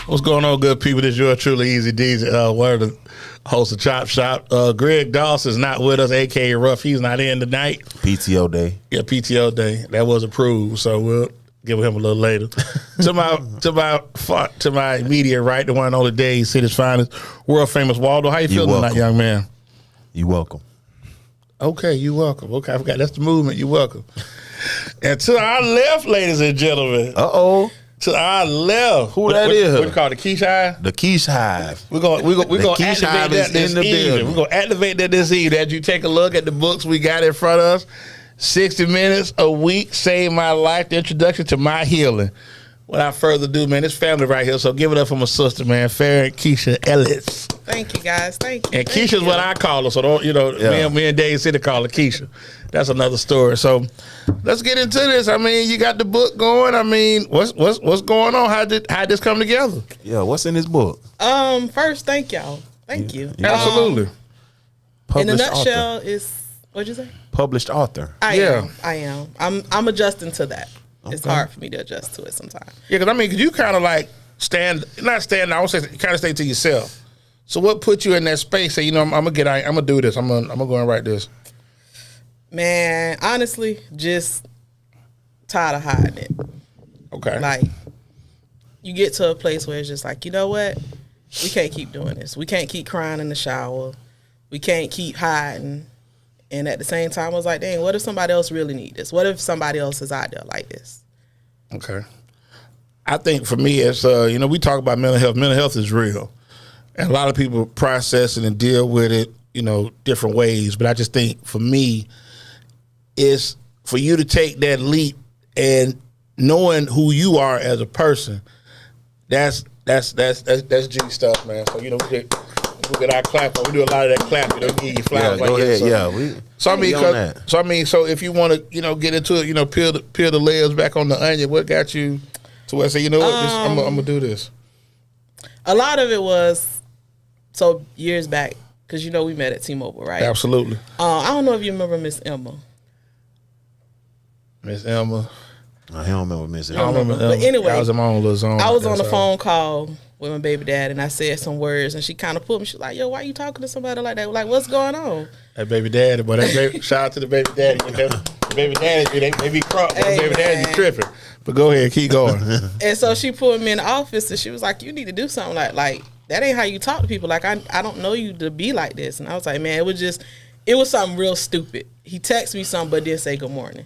What's going on, good people? This is yours truly, EZDZ, one of the hosts of Chop Shop. Greg Doss is not with us, a.k.a. Ruff. He's not in tonight. PTO day. Yeah, PTO day. That was approved, so we'll give him a little later. to my immediate right, the one and only Dade, city's finest, world famous Waldo. How you feeling tonight, young man? You welcome. Okay, you welcome. Okay, I forgot that's the movement. You welcome. And to our left, ladies and gentlemen. Uh-oh. To our left. Who that is? What you call it, the Keisha Hive? The Keisha Hive. We're gonna activate that this evening. We're gonna activate that this evening. As you take a look at the books we got in front of us, 60 minutes a week, Save My Life, the introduction to my healing. Without further ado, man, it's family right here. So give it up for my sister, man, Farin Keisha Ellis. Thank you, guys. Thank you. And Keisha's what I call her. So don't me and Dade City call her Keisha. That's another story. So let's get into this. I mean, you got the book going. I mean, what's going on? How did this come together? Yeah, what's in this book? First, thank y'all. Thank you. Absolutely. In a nutshell, is what'd you say? Published author. I am. I'm adjusting to that. Okay. It's hard for me to adjust to it sometimes. Yeah, because I mean, you kind of like I would say kind of stay to yourself. So what put you in that space? Say, I'm gonna do this. I'm gonna go and write this. Man, honestly, just tired of hiding it. Okay. Like, you get to a place where it's just like, you know what? We can't keep doing this. We can't keep crying in the shower. We can't keep hiding. And at the same time, I was like, dang, what if somebody else really need this? What if somebody else is out there like this? Okay. I think for me, it's, we talk about mental health. Mental health is real. And a lot of people process it and deal with it, different ways. But I just think for me, it's for you to take that leap and knowing who you are as a person. That's G stuff, man. So, we get our clap. We do a lot of that clap. Give you flowers. Yeah, go ahead. So if you want to, get into it, peel the layers back on the onion. What got you to where I say, I'm gonna do this? A lot of it was years back because we met at T-Mobile, right? Absolutely. I don't know if you remember Miss Emma. Miss Emma. I don't remember Miss Emma. I don't remember. But anyway, I was in my own little zone. I was on a phone call with my baby dad, and I said some words, and she kind of put me. She's like, "Yo, why you talking to somebody like that? Like, what's going on?" That baby daddy, but shout out to the baby daddy. The baby daddy, they be crunk. Hey, the baby daddy be tripping. But go ahead, keep going. And so she put me in the office, and she was like, "You need to do something like that. Ain't how you talk to people. Like, I don't know you to be like this." And I was like, "Man, it was something real stupid." He texted me something, but didn't say good morning.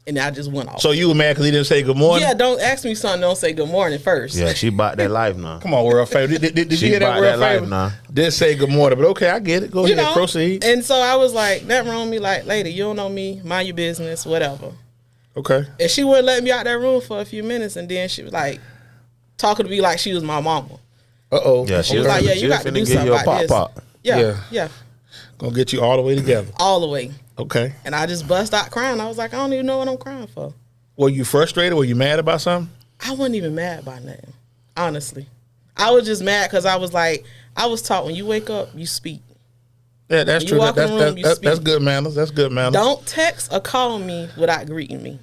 And I just went off. So you were mad because he didn't say good morning? Yeah, don't ask me something. Don't say good morning first. Yeah, she bought that life now. Come on, world favor. Did you hear that world favor? Now. Didn't say good morning, but okay, I get it. Go ahead, proceed. And so I was like, nothing wrong with me. Like, lady, you don't know me. Mind your business, whatever. Okay. And she wouldn't let me out that room for a few minutes, and then she was like, talking to me like she was my mama. Uh-oh. Yeah, she was like, yeah, you got to do something like this. Yeah. Gonna get you all the way together. All the way. Okay. And I just bust out crying. I was like, I don't even know what I'm crying for. Were you frustrated? Were you mad about something? I wasn't even mad about nothing, honestly. I was just mad because I was like, I was taught when you wake up, you speak. Yeah, that's true. That's good manners. That's good manners. Don't text or call me without greeting me.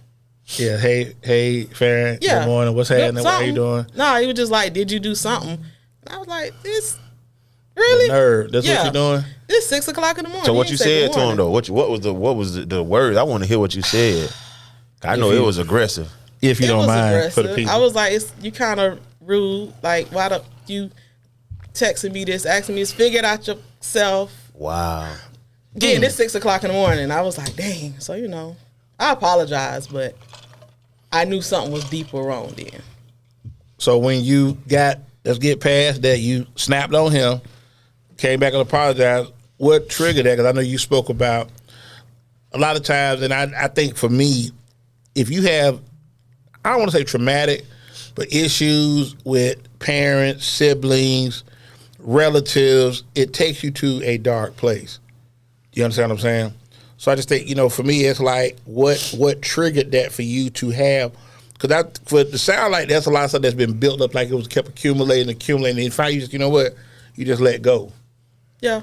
Yeah, hey, Farin, good morning. What's happening? What are you doing? No, he was just like, did you do something? And I was like, this, really? The nerd. That's what you're doing? It's 6 o'clock in the morning. So what you said to him, though? What was the words? I want to hear what you said. I know it was aggressive. If you don't mind, aggressive. For the people. I was like, you kind of rude. Like, why the you texting me this, asking me this? Figure it out yourself. Wow. Again, it's 6 o'clock in the morning. I was like, dang. So, I apologize, but I knew something was deeper wrong then. So when let's get past that, you snapped on him, came back and apologized. What triggered that? Because I know you spoke about a lot of times, and I think for me, if you have, I don't want to say traumatic, but issues with parents, siblings, relatives, it takes you to a dark place. You understand what I'm saying? So I just think, for me, it's like what triggered that for you to have, because for it to sound like that's a lot of stuff that's been built up, like it was kept accumulating, and finally you just, you just let go. Yeah.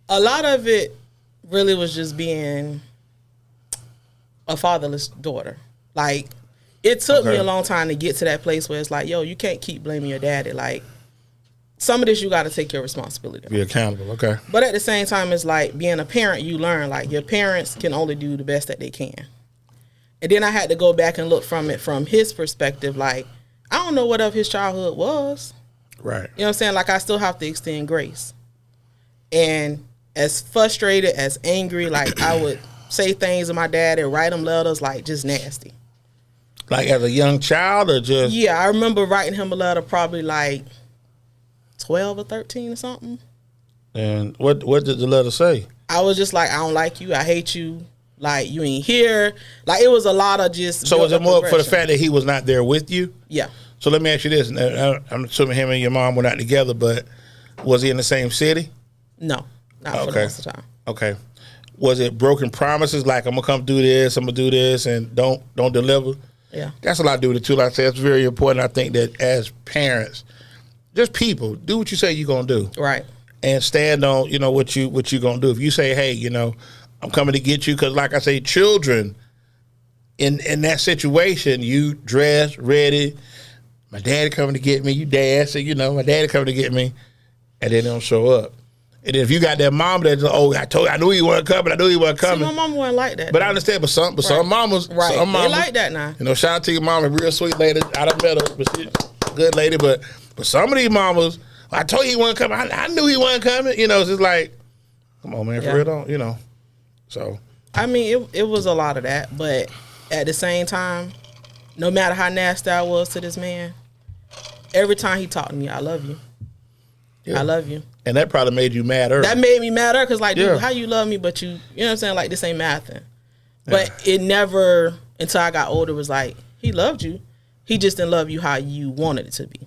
A lot of it really was just being a fatherless daughter. Like, It took me Okay. a long time to get to that place where it's like, yo, you can't keep blaming your daddy. Like, some of this you got to take your responsibility. Be accountable. Okay. But at the same time, it's like being a parent, you learn, like, your parents can only do the best that they can. And then I had to go back and look from his perspective. Like, I don't know what of his childhood was. Right. You know what I'm saying? Like, I still have to extend grace. And as frustrated, as angry, like, I would say things to my dad and write him letters, like, just nasty. Like as a young child or just? Yeah, I remember writing him a letter probably like 12 or 13 or something. And what did the letter say? I was just like, I don't like you. I hate you. Like, you ain't here. Like, it was a lot of just. So was it more for the aggression. fact that he was not there with you? Yeah. So let me ask you this. And I'm assuming him and your mom were not together, but was he in the same city? No, not for the most of the time. Okay. Was it broken promises like, I'm going to come do this, I'm going to do this, and don't deliver? Yeah. That's a lot to do with it, too. Like I said, it's very important. I think that as parents, just people, do what you say you're going to do. Right. And stand on, what you going to do. If you say, hey, I'm coming to get you, because like I say, children, in that situation, you dress, ready, my daddy coming to get me, you dance, so, my daddy coming to get me, and then they don't show up. And then if you got that mom that's, I knew he wasn't coming, See, my mama wasn't like that. But I understand, but some mamas, right. some mamas, they like that now. Shout out to your mama, real sweet lady. I done met her, but she's a good lady. But some of these mamas, I told you he wasn't coming. I knew he wasn't coming. It's just like, come on, man, for real, don't. So I mean, it was a lot of that, but at the same time, no matter how nasty I was to this man, every time he talked to me, I love you. Yeah. I love you. And that probably made you madder. That made me madder because, like, dude, how you love me, but you know what I'm saying? Like, this ain't mathing. But it never, until I got older, was like, he loved you. He just didn't love you how you wanted it to be.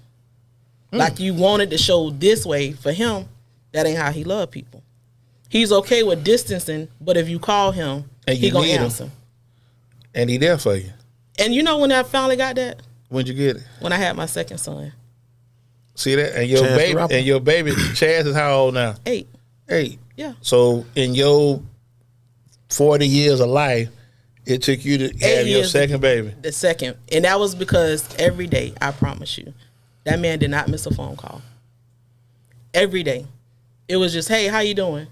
Like, you wanted to show this way. For him, that ain't how he loved people. He's okay with distancing, but if you call him, he gonna answer. And he there for you. And you know when I finally got that? When'd you get it? When I had my second son. See that? And your baby, Chaz is how old now? 8. 8. Yeah. So in your 40 years of life, it took you to have your second baby. The second. And that was because every day, I promise you, that man did not miss a phone call. Every day. It was just, hey, how you doing?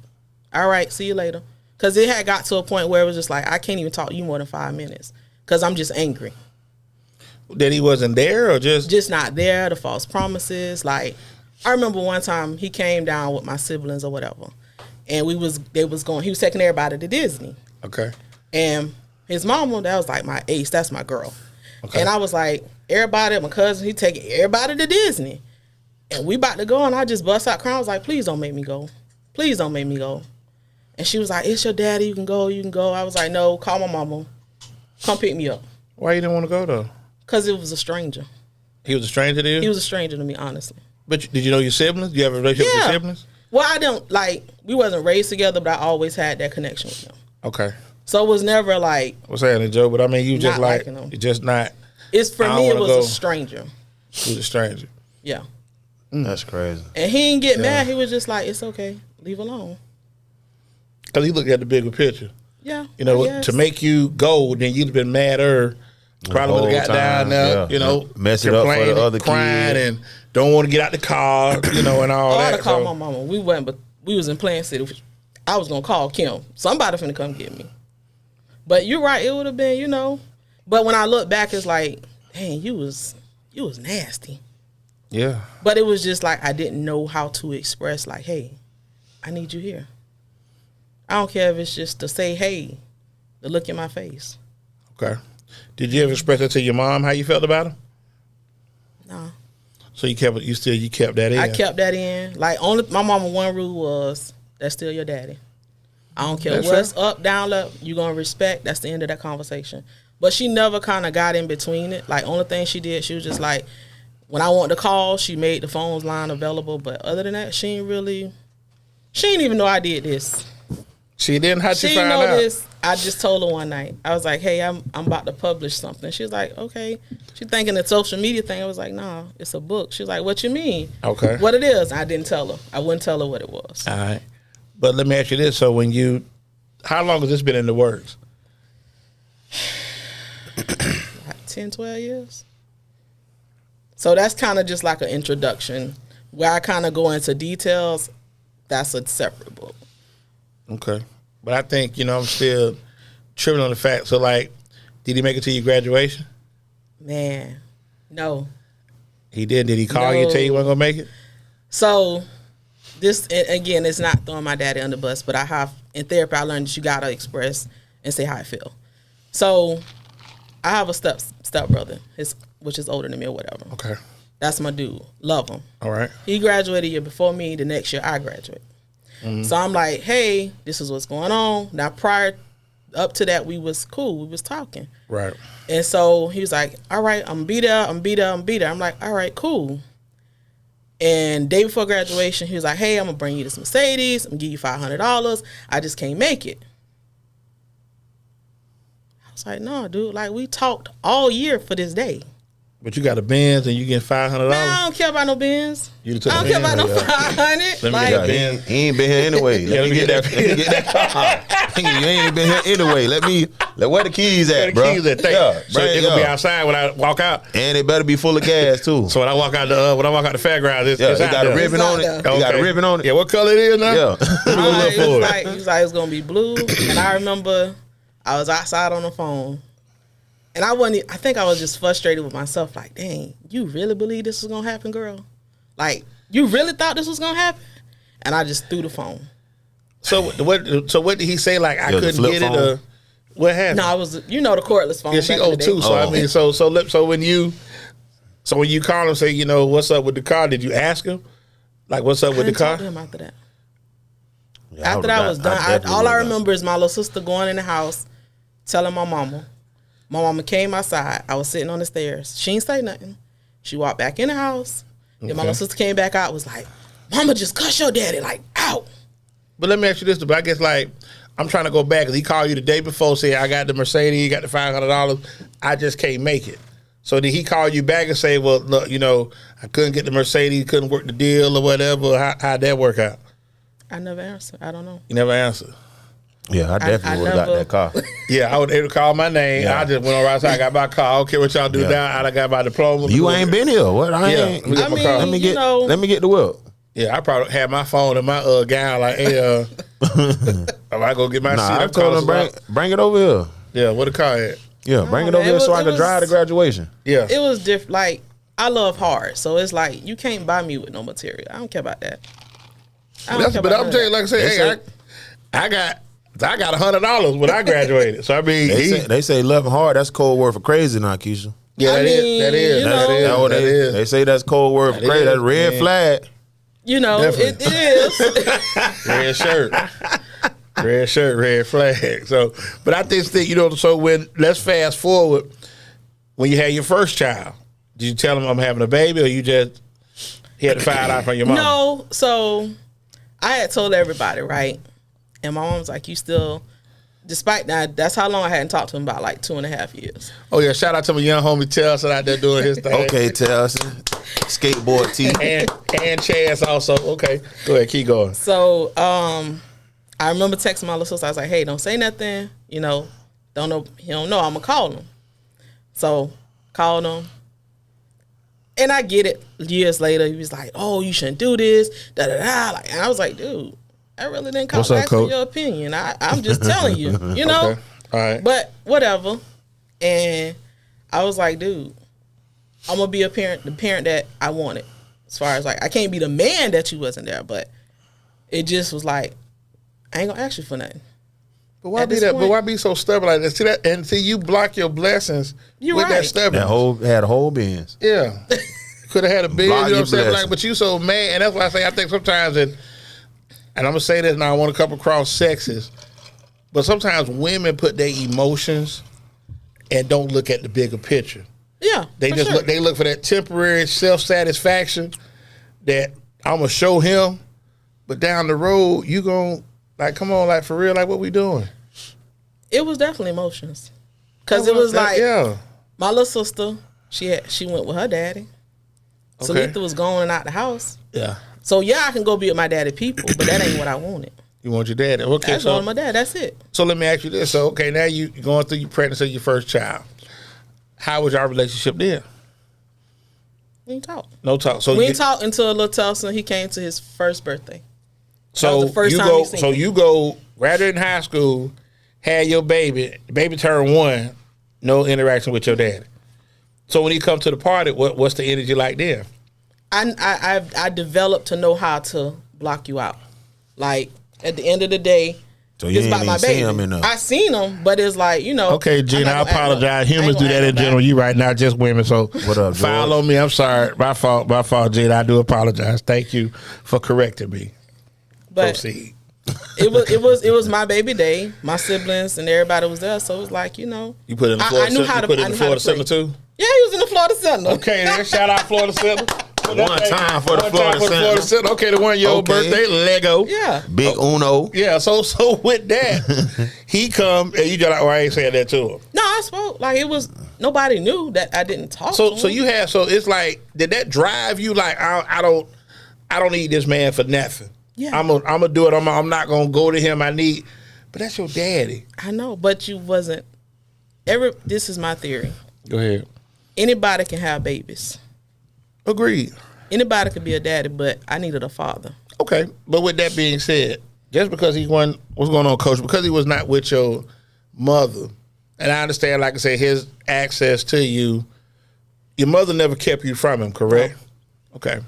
All right, see you later. Because it had got to a point where it was just like, I can't even talk to you more than 5 minutes because I'm just angry. That he wasn't there or just? Just not there, the false promises. Like, I remember one time he came down with my siblings or whatever. And he was taking everybody to Disney. Okay. And his mama, that was like my ace, that's my girl. Okay. And I was like, everybody, my cousin, he taking everybody to Disney. And we about to go, and I just bust out crying. I was like, please don't make me go. Please don't make me go. And she was like, it's your daddy, you can go. I was like, no, call my mama. Come pick me up. Why you didn't want to go, though? Because it was a stranger. He was a stranger to you? He was a stranger to me, honestly. But did you know your siblings? Do you have a relationship with your siblings? Well, I don't, we wasn't raised together, but I always had that connection with them. Okay. So it was never like. What's happening, Joe? But I mean, you just like, you just not. It's for me, it was a stranger. He was a stranger. Yeah. That's crazy. And he didn't get mad. He was just like, it's okay. Leave alone. Because he looked at the bigger picture. Yeah. To make you go, then you'd have been madder. Probably would have got down there, mess it up for the other crying kid. and don't want to get out the car, and all that. I had to call my mama. We went, but we was in Plant City. I was going to call Kim. Somebody finna come get me. But you're right. It would have been, But when I look back, it's like, dang, you was nasty. Yeah. But it was just like I didn't know how to express, like, hey, I need you here. I don't care if it's just to say, hey, to look in my face. Okay. Did you ever express that to your mom, how you felt about him? No. So you kept that in? I kept that in. Like, my mama one rule was, that's still your daddy. I don't care what's up, down, left, you're going to respect. That's the end of that conversation. But she never kind of got in between it. Like, only thing she did, she was just like, when I wanted to call, she made the phone's line available. But other than that, she didn't even know I did this. She didn't have to find out. She didn't know this. I just told her one night. I was like, hey, I'm about to publish something. She was like, okay. She thinking the social media thing. I was like, nah, it's a book. She was like, what you mean? Okay. What it is? I didn't tell her. I wouldn't tell her what it was. All right. But let me ask you this. So how long has this been in the works? Like 10, 12 years. So that's kind of just like an introduction. Where I kind of go into details, that's a separate book. Okay. But I think, I'm still tripping on the fact. So, like, did he make it to your graduation? Man, no. He did. Did he call you and tell you he wasn't going to make it? So, this, again, it's not throwing my daddy under the bus, but in therapy, I learned that you got to express and say how I feel. So, I have a step brother, which is older than me or whatever. Okay. That's my dude. Love him. All right. He graduated a year before me. The next year, I graduate. Mm-hmm. So I'm like, hey, this is what's going on. Now, up to that, we was cool. We was talking. Right. And so he was like, all right, I'm be there. I'm like, all right, cool. And day before graduation, he was like, hey, I'm going to bring you this Mercedes. I'm going to give you $500. I just can't make it. I was like, no, dude. Like, we talked all year for this day. But you got a Benz and you get $500? Man, I don't care about no Benz. I don't care about no 500. Let me like, get that Benz. He ain't been here anyway. Let me get that car. You ain't been here anyway. Where the keys at, bro? So they're gonna be outside when I walk out, and it better be full of gas too. So when I walk out the fairgrounds, it's it out got there. a ribbon on it. Okay. You got a ribbon on it. Yeah, what color it is now? Yeah. He was like, it's gonna be blue. And I remember I was outside on the phone. And I think I was just frustrated with myself. Like, dang, you really believe this was going to happen, girl? Like, you really thought this was going to happen? And I just threw the phone. So what did he say? Like, I couldn't get phone? it? Or what happened? No, it was, the cordless phone. Yeah, she old too. So, I mean, so when you call him, say, what's up with the car? Did you ask him? Like, what's up with the car? I didn't talk to him after that. Yeah, After that was done, all I remember is my little sister going in the house, telling my mama. My mama came outside. I was sitting on the stairs. She didn't say nothing. She walked back in the house. Then my little sister came back out, was like, Mama just cuss your daddy, like, out. But let me ask you this, but I guess, like, I'm trying to go back, because he called you the day before, say, I got the Mercedes, you got the $500, I just can't make it. So did he call you back and say, well, look, I couldn't get the Mercedes, couldn't work the deal or whatever? How'd that work out? I never answered. I don't know. You never answered? Yeah, I definitely would have got that car. Yeah, I would have called my name. Yeah. I just went on right side. I got my car. I don't care what y'all do now. I got my diploma. You ain't been here. What? Let me get my car. Let me get the whip. Yeah, I probably had my phone in my gown. Like, hey, I go get my seat. I told him bring it over here. Yeah, where the car at? Yeah, bring it over here so I can drive to graduation. Yeah, it was different. Like, I love hard, so it's like you can't buy me with no material. I don't care about that. But I'm telling you, like I said, I got $100 when I graduated. So I mean, they say loving hard. That's code word for crazy now, Keisha. Yeah, that is. They say that's code word for crazy. That's red flag. It is. Red shirt, red flag. So, but I think so let's fast forward. When you had your first child, did you tell him I'm having a baby, or you just had to find out from your mom? No. So I had told everybody, right? And my mom was like, you still, despite that, that's how long I hadn't talked to him about, like 2.5 years. Oh, yeah. Shout out to my young homie Telson out there doing his thing. Okay, Telson. Skateboard T. and Chaz also. Okay. Go ahead. Keep going. So I remember texting my little sister. I was like, hey, don't say nothing. Don't know. He don't know. I'm going to call him. So called him. And I get it. Years later, he was like, oh, you shouldn't do this. Da-da-da. Like, and I was like, dude. I really didn't call back for your opinion. I'm just telling you, Okay. All right. But whatever. And I was like, dude, I'm going to be the parent that I wanted. As far as like, I can't be the man that you wasn't there, but it just was like, I ain't going to ask you for nothing. But why be that? But why be so stubborn like that? See that, and see you block your blessings with that stubbornness. Had a whole Benz. Yeah, could have had a Benz. You know what I'm saying? Like, but you so mad, and that's why I say I think sometimes that. And I'm going to say this now, I want to come across sexist, but sometimes women put their emotions and don't look at the bigger picture. Yeah, they just look for that temporary self-satisfaction that I'm going to show him, but down the road, you going to, like, come on, like, for real, like, what we doing? It was definitely emotions. Because it was like, my little sister, she went with her daddy. So Letha was going out the house. Yeah. So, yeah, I can go be with my daddy people, but that ain't what I wanted. You want your daddy. Okay, That's all my dad. That's it. So let me ask you this. So, okay, now you going through your pregnancy of your first child. How was our relationship then? We didn't talk. No talk. So we didn't talk until little Tulsa. He came to his first birthday. So the first you time go. you seen So him. you go. Graduate in high school, had your baby. The baby turned 1. No interaction with your dad. So when he come to the party, what's the energy like then? I developed to know how to block you out. Like at the end of the day, So you it's ain't about my even see baby. him enough. I seen him, but it's like, you know. Okay, Gina, I apologize. Humans do that in general. You right now, just women. So What up, George? follow me. I'm sorry. My fault, Gina. I do apologize. Thank you for correcting me. But Proceed. it was my baby day. My siblings and everybody was there, so it was like, you know. You put in the I Florida knew how to. You put I in the knew how to Florida play. Center too? Yeah, he was in the Florida Center. Okay, then shout out Florida Center. One time for the Florida Center. Okay, the 1 year old Okay. birthday, Lego. Yeah. Big Uno. Yeah, so with that, he come and you just like, oh, I ain't saying that to him. No, I spoke. Like it was nobody knew that I didn't talk. to So him. you have it's like, did that drive you like I don't need this man for nothing. Yeah. I'm gonna do it. I'm not gonna go to him. But that's your daddy. I know, but you wasn't. This is my theory. Go ahead. Anybody can have babies. Agreed. Anybody could be a daddy, but I needed a father. Okay, but with that being said, just because he wasn't, what's going on, Coach? Because he was not with your mother, and I understand, like I said, his access to you, your mother never kept you from him, correct? No. Okay.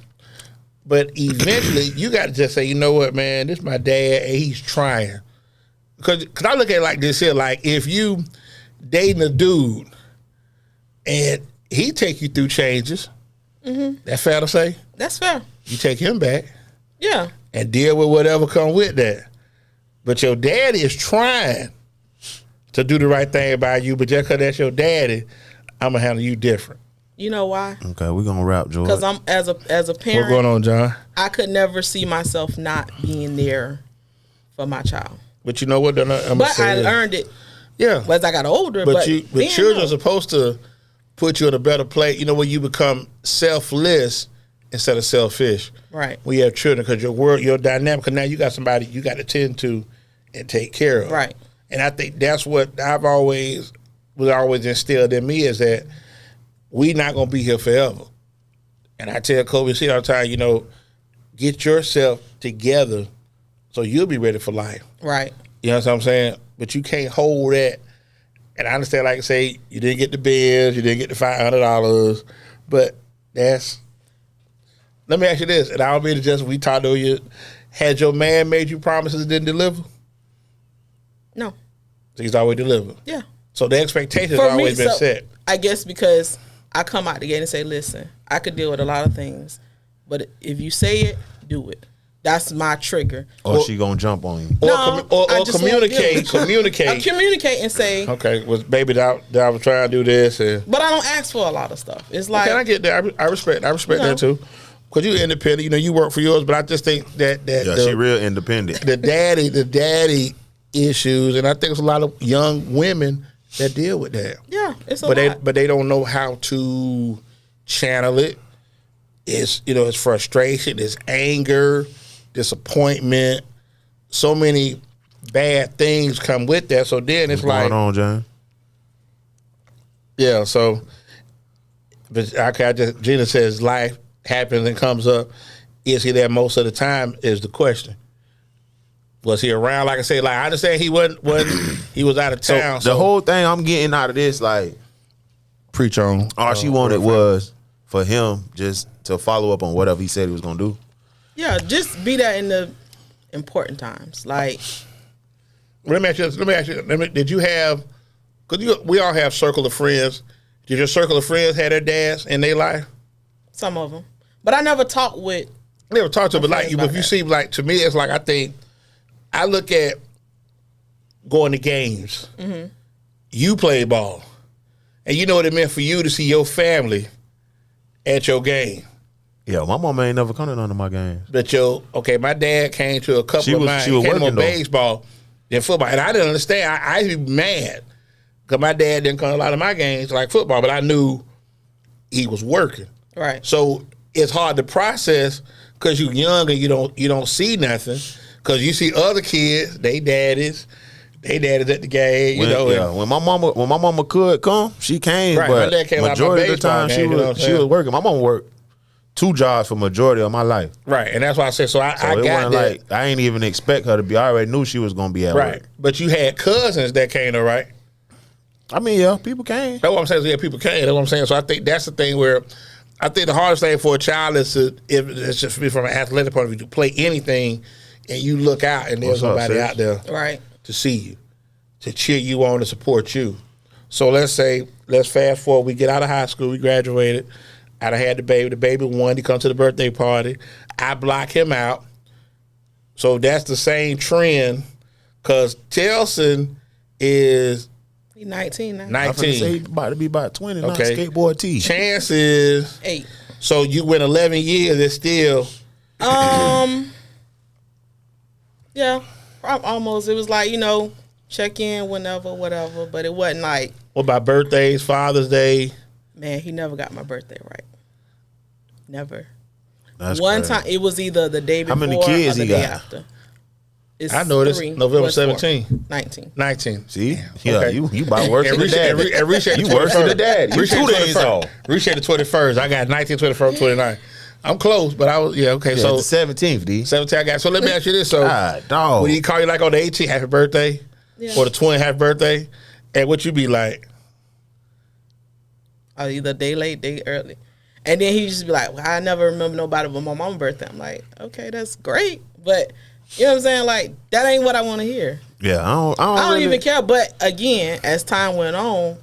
But eventually, you got to just say, you know what, man, this is my dad, and he's trying. Because I look at it like this here, like if you dating a dude, and he take you through changes, that's fair to say? That's fair. You take him back Yeah. and deal with whatever come with that. But your daddy is trying to do the right thing by you, but just because that's your daddy, I'm going to handle you different. You know why? Okay, we're gonna wrap, George. Because I'm as a What's parent, going on, John? I could never see myself not being there for my child. But you know what? But I learned it Yeah. as I got older. But then children no. are supposed to put you in a better place. You know, when you become selfless instead of selfish. Right. When you have children, because your dynamic, because now you got somebody you got to tend to and take care of. Right. And I think that's what was always instilled in me, is that we not going to be here forever. And I tell Kobe C all the time, you know, get yourself together so you'll be ready for life. Right. You know what I'm saying? But you can't hold that. And I understand, like I say, you didn't get the bills, you didn't get the $500, but let me ask you this, and I don't mean to just, we talked to you, had your man made you promises and didn't deliver? No. So he's always delivered. Yeah. So the expectations For have always been set. I guess because I come out the gate and say, listen, I could deal with a lot of things, but if you say it, do it. That's my trigger. Or she gonna jump on you. No, I Or just won't communicate. deal with it. Communicate. I communicate and say, Okay, baby, that I was trying to do this. And, but I don't ask for a lot of stuff. It's like, okay, I get that. I respect that too. Because you're independent. You know, you work for yours, but I just think that She real independent. the daddy issues, and I think there's a lot of young women that deal with that. yeah, it's a But lot. they don't know how to channel it. It's it's frustration, it's anger, disappointment. So many bad things come with that. So then it's What's like, going on, John? yeah. So, but Gina says life happens and comes up. Is he there most of the time? Is the question. Was he around? Like I say, like I understand he wasn't he was out of town. So the whole thing I'm getting out of this, like, preach on. all she wanted was for him just to follow up on whatever he said he was gonna do. Yeah, just be there in the important times. Like, Let me ask you. Did you have? Because we all have circle of friends. Did your circle of friends have their dads in their life? some of them, but I never talked with. I never talked to them, but like friends you, about if you that. see, like to me, it's like I look at going to games. Mm-hmm. You play ball, and you know what it meant for you to see your family at your game. Yeah, my mama ain't never come to none of my games. But my dad came to a couple of mine. She He was came to working, though. baseball, then football, and I didn't understand. I used to be mad because my dad didn't come to a lot of my games like football, but I knew he was working. Right. So it's hard to process because you're young and you don't see nothing because you see other kids, they daddies they daddy's at the game, when my mama could come, she came. Right, my but dad came out majority my of the time baseball game, she was working. My mama worked 2 jobs for majority of my life. Right, and that's why I said, so I it got wasn't that. like I ain't even expect her to be. I already knew she was gonna be at work. But you had cousins that came to, right? I mean, yeah, people came. That's what I'm saying. So, yeah, people came. That's what I'm saying. So I think that's the thing where I think the hardest thing for a child is to, if it's just from an athletic point of view, to play anything and you look out and there's somebody out there to see you, to cheer you on, to support you. So let's fast forward. We get out of high school. We graduated. I had the baby. The baby won. He comes to the birthday party. I block him out. So that's the same trend because Telson is... He's 19 now. 19. Say he about to be about 20 now. Skateboard T. Chance is 8. So you went 11 years. It's still. Yeah, almost. It was like, check in whenever, whatever. But it wasn't like. What about birthdays, Father's Day? Man, he never got my birthday right. Never. That's One crazy. time it was either the day before How many kids or the he day got? after. It's I know this. 3. November What's 4? 17. 19. 19. See? Damn. Yeah, Okay. you about worse than the dad. You worse than the dad. You Appreciate 2 the days 21st. off. Appreciate the 21st. I got 19, 21st, 29. I'm close, but I was, okay. Yeah, So the 17th, D. 17 I got. So let me ask you this. So God, dog. when he call you like on the 18th, happy birthday, or the 20th, happy birthday, and what you be like? Either day late, day early. And then he just be like, well, I never remember nobody but my mama's birthday. I'm like, okay, that's great. But, you know what I'm saying? Like, that ain't what I want to hear. Yeah, I don't I really don't even care. But, again, as time went on,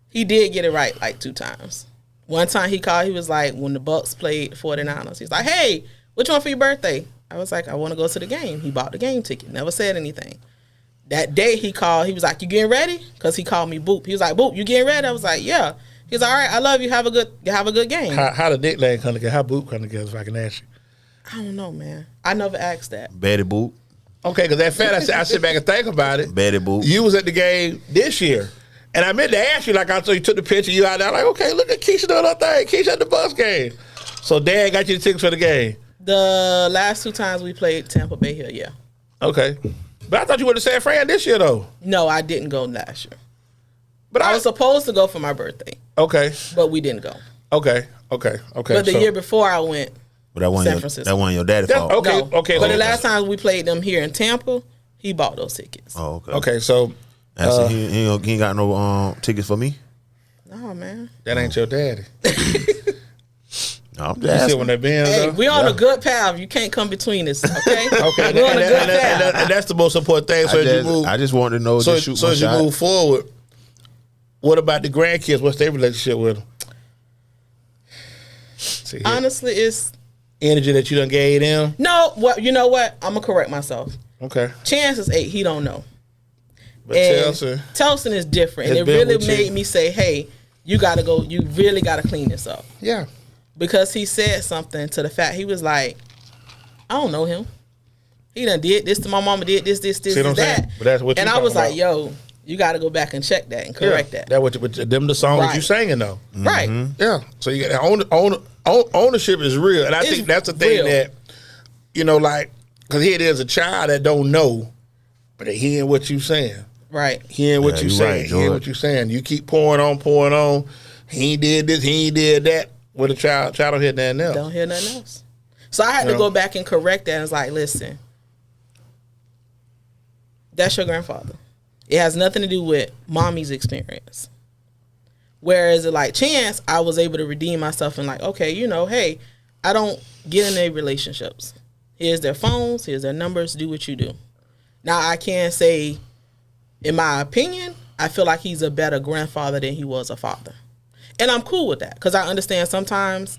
he did get it right like 2 times. One time he called, he was like, when the Bucks played 49ers, he's like, hey, what you want for your birthday? I was like, I want to go to the game. He bought the game ticket, never said anything. That day he called, he was like, you getting ready? Because he called me Boop. He was like, Boop, you getting ready? I was like, yeah. He's like, all right, I love you. Have a good game. How the nickname come together? How Boop come together, if I can ask you? I don't know, man. I never asked that. Betty Boop. Okay, because that fact, I sit back and think about it. Betty Boop. You was at the game this year. And I meant to ask you, like I saw you took the picture, you out there, like, okay, look at Keisha doing her thing. Keisha at the bus game. So Dad got you the tickets for the game. The last 2 times we played Tampa Bay here, yeah. Okay. But I thought you went to San Fran this year, though. No, I didn't go last year. But I was supposed to go for my birthday. Okay. But we didn't go. Okay. But the year before I went, But that wasn't San Francisco. That wasn't your daddy's fault. Okay. no. Okay. But okay. the last time we played them here in Tampa, he bought those tickets. Oh, okay. Okay, so So he ain't got no tickets for me? No, man. that ain't your daddy. No, I'm You just see asking. when that Benz Hey, up? we on a good path. You can't come between us, okay? Okay, We're on a good path. and that's the most important thing. So I just wanted to know. so Just shoot so my as you shot. move forward, what about the grandkids? What's their relationship with them? See, here. Honestly, it's Energy that you done gave them. no. What you know? What I'm gonna correct myself. Okay, Chance is 8. He don't know. but And Telson, Telson is different, and Has it been really with you. made me say, "Hey, you gotta go. You really gotta clean this up." yeah, Because he said something to the fact he was like, "I don't know him. He done did this to my mama. Did this, See what I'm that." saying? But that's what and you I was talking like, "Yo, you gotta go back and check that and correct that." That what them the songs Right. you singing though. Right. Yeah, so you got ownership is real, and I think that's the thing real. that like because here it is a child that don't know, but they hearing what you saying. Right. Hearing what Yeah, you you saying, right, hearing George. what you saying. You keep pouring on. He did this, he did that. With a child don't hear nothing else. Don't hear nothing else. So I had to go back and correct that. And it's like, listen, that's your grandfather. It has nothing to do with mommy's experience. Whereas like Chance, I was able to redeem myself and like, okay, hey, I don't get in their relationships. Here's their phones, here's their numbers, do what you do. Now I can say, in my opinion, I feel like he's a better grandfather than he was a father. And I'm cool with that because I understand sometimes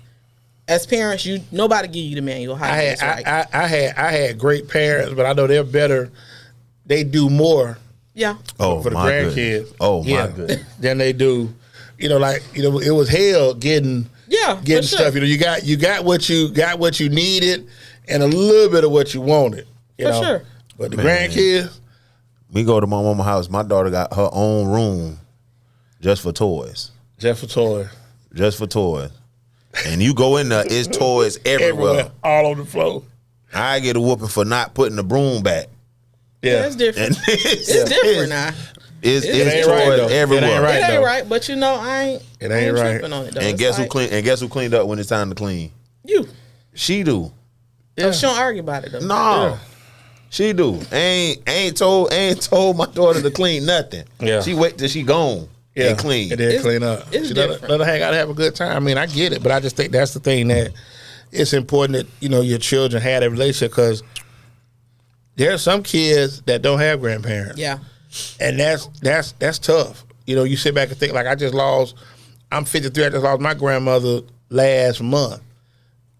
as parents, nobody give you the manual how to do this right. I had great parents, but I know they're better. They do more Yeah. Oh, for the my grandkids. goodness. Oh, my goodness. Than they do. It was hell getting for stuff. sure. You got what you needed and a little bit of what you wanted. For sure. But the Man. grandkids, We go to my mama's house. My daughter got her own room just for toys. just for toys. Just for toys. And you go in there, it's toys everywhere. Everywhere, all on the floor. I get a whooping for not putting the broom back. Yeah. it's different. And It's different now. It's ain't right, towards though. everyone. It ain't right. It ain't though. right, but you know, I It ain't ain't right. tripping on it though. And It's guess like, who clean? And guess who cleaned up when it's time to clean? You. She do. Oh, she don't argue about it though. No, Yeah. she do. Ain't told my daughter to clean nothing. Yeah. She wait till she gone and clean. And then It's- clean up. it's She let different. her hang out and have a good time. I mean, I get it, but I just think that's the thing that it's important that, you know, your children have that relationship, because there are some kids that don't have grandparents. Yeah. And that's tough. You know, you sit back and think, like, I'm 53, I just lost my grandmother last month.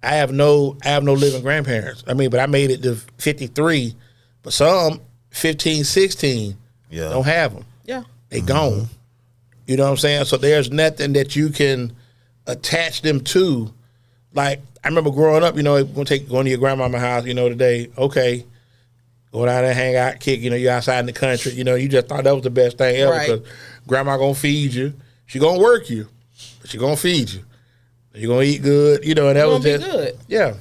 I have no living grandparents. I mean, but I made it to 53, but some 15, 16 don't have them. Yeah. They gone. You know what I'm saying? So there's nothing that you can attach them to. Like, I remember growing up, you know, going to your grandmama's house, you know, today, okay, go down there, hang out, kick, you know, you're outside in the country, you know, you just thought that was the best thing ever, Right. because grandma going to feed you. She going to work you, but she going to feed you. You're going to eat good, you know, and that It's was gonna just, be good. yeah.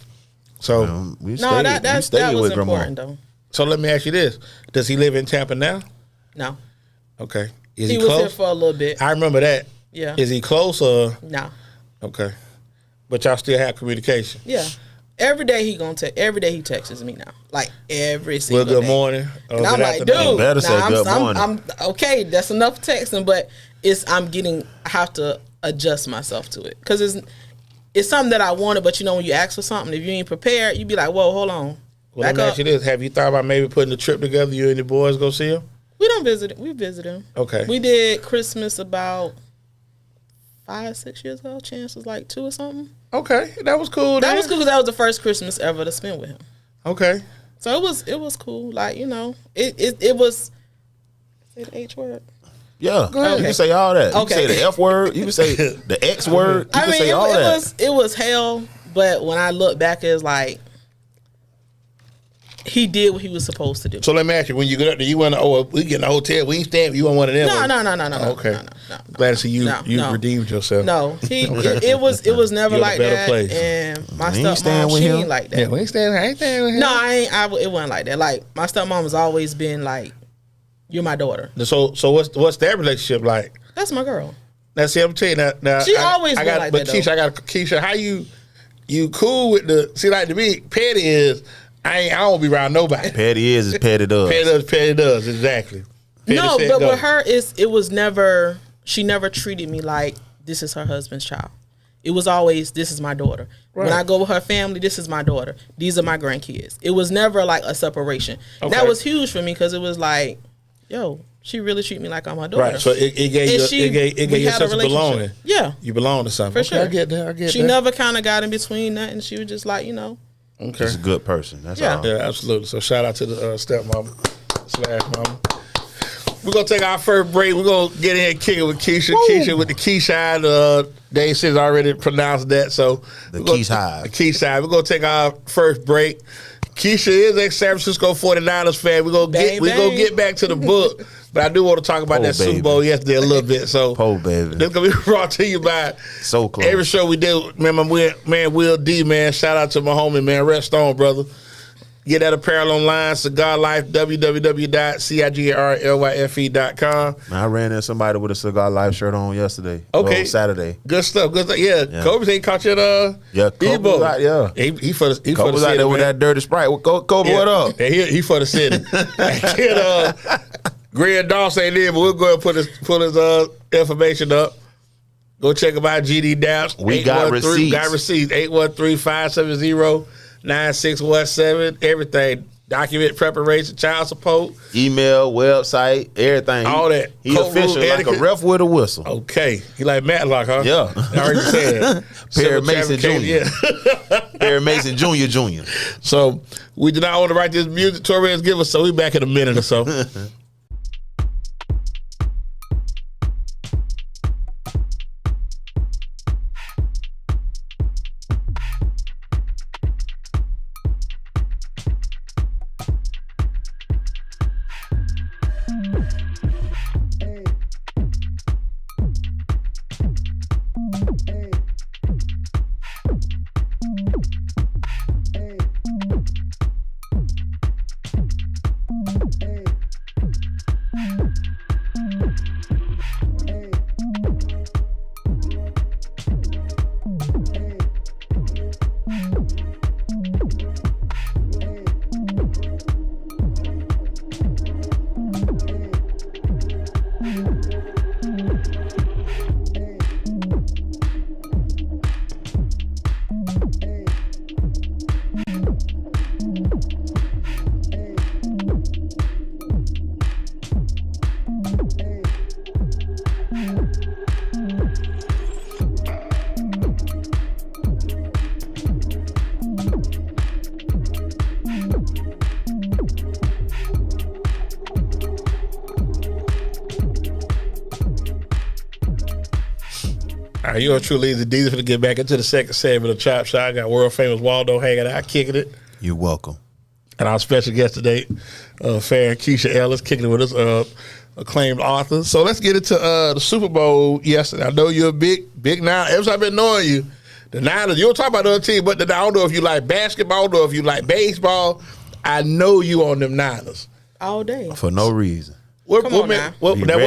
So, We No, stayed, that we stayed was with grandma. important though. so let me ask you this. Does he live in Tampa now? No. Okay. Is He he was here close? for a little bit. I remember that. Yeah. Is he close or? No. Okay. But y'all still have communication? Yeah. Every day he texts me now. Like every Well, single good day. morning. or And I'm good like, afternoon. dude, Better say nah, good morning. I'm okay. That's enough texting, but I have to adjust myself to it, because it's something that I wanted. But you know, when you ask for something, if you ain't prepared, you be like, whoa, hold on, Well, let back me up. ask you this. Have you thought about maybe putting a trip together, you and the boys go see him? We don't visit. We visit him. Okay. We did Christmas about 5-6 years ago. Chance was like 2 or something. Okay. That was cool. That then. was cool, because that was the first Christmas ever to spend with him. Okay. So it was cool. Like, you know, it was. Say the H word. Yeah, ahead. you can say all that. You Okay. can say the F word. You can say the X word. You I can mean, say all it that. was hell, but when I look back, it's like he did what he was supposed to do. So let me ask you, when you get up there, you want to, we get in a hotel, we ain't staying, you want one of them? No. Okay. No. Glad to see you No. redeemed yourself. No, it was never You're in a like better that. place. And my You ain't staying stepmom, with she him? ain't like that. Yeah, we ain't staying with him. No, it wasn't like that. Like, my stepmom has always been like, "You're my daughter." So what's that relationship like? That's my girl. Now, see, I'm telling you now. She always been like but that, Keisha, though. Keisha, how you cool with the? See, like, to me, petty is I don't be around nobody. Petty is petty does. Petty does exactly. Petty No, said but go. with her, it was never. She never treated me like this is her husband's child. It was always, this is my daughter. When Right. I go with her family, this is my daughter. These are my grandkids. It was never like a separation. Okay. That was huge for me, because it was like, yo, she really treat me like I'm her daughter. Right, so it gave And you we a had a sense of relationship. belonging. Yeah, You belong to something. for sure. I get that. She never kind of got in between that, and she was just like, you know. Okay. She's a good person. That's Yeah. all. Yeah, absolutely. So shout out to the stepmom / mama. We're gonna take our first break. We're gonna get in and kick it with Keisha. Woo. Keisha with the Keisha. Dave says already pronounced that. So The we're gonna- Keisha. The Keisha. We're gonna take our first break. Keisha is a San Francisco 49ers fan. We're Bang, gonna get back to the book. But I do want to talk about Oh, that Super baby. Bowl yesterday a little bit. So Oh, baby. this gonna be brought to you by So close. every show we do. Man, my man Will D, man. Shout out to my homie, man. Rest on, brother. Get that apparel online, Cigar Life, www.cigarlyfe.com. Man, I ran into somebody with a Cigar Life shirt on yesterday. Okay. Well, Saturday. Good stuff. Yeah. Kobe ain't caught you at Yeah, Kobe Ebo. was out, yeah. He for the Kobe was out city, there with man. that dirty Sprite. Kobe, Yeah. what up? Yeah, he for the city. Kid, Greg Dawson ain't there, but we'll go ahead and put his information up. Go check him out, GD Daps. We got receipts. Got receipts. 813-570-9617. Everything. Document preparation, child support. Email, website, everything. All that. He Code official rule like etiquette. a ref with a whistle. Okay. He like Matlock, huh? Yeah. I heard you say that. Perry Civil Mason traffic Jr. case, Yeah. Perry Mason Jr. So we do not want to write this music Torres give us, so we back in a minute or so. Hey. All right, you're truly EZDZ for to get back into the second segment of Chop Shop. I got world famous Waldo hanging out, kicking it. You're welcome. And our special guest today, Farin Keisha Ellis, kicking it with us, acclaimed author. So let's get into the Super Bowl yesterday. I know you're a big Niner. Ever since I've been knowing you, the Niners, you don't talk about the other team, but I don't know if you like basketball, I don't know if you like baseball. I know you on them Niners. All day. For no reason. What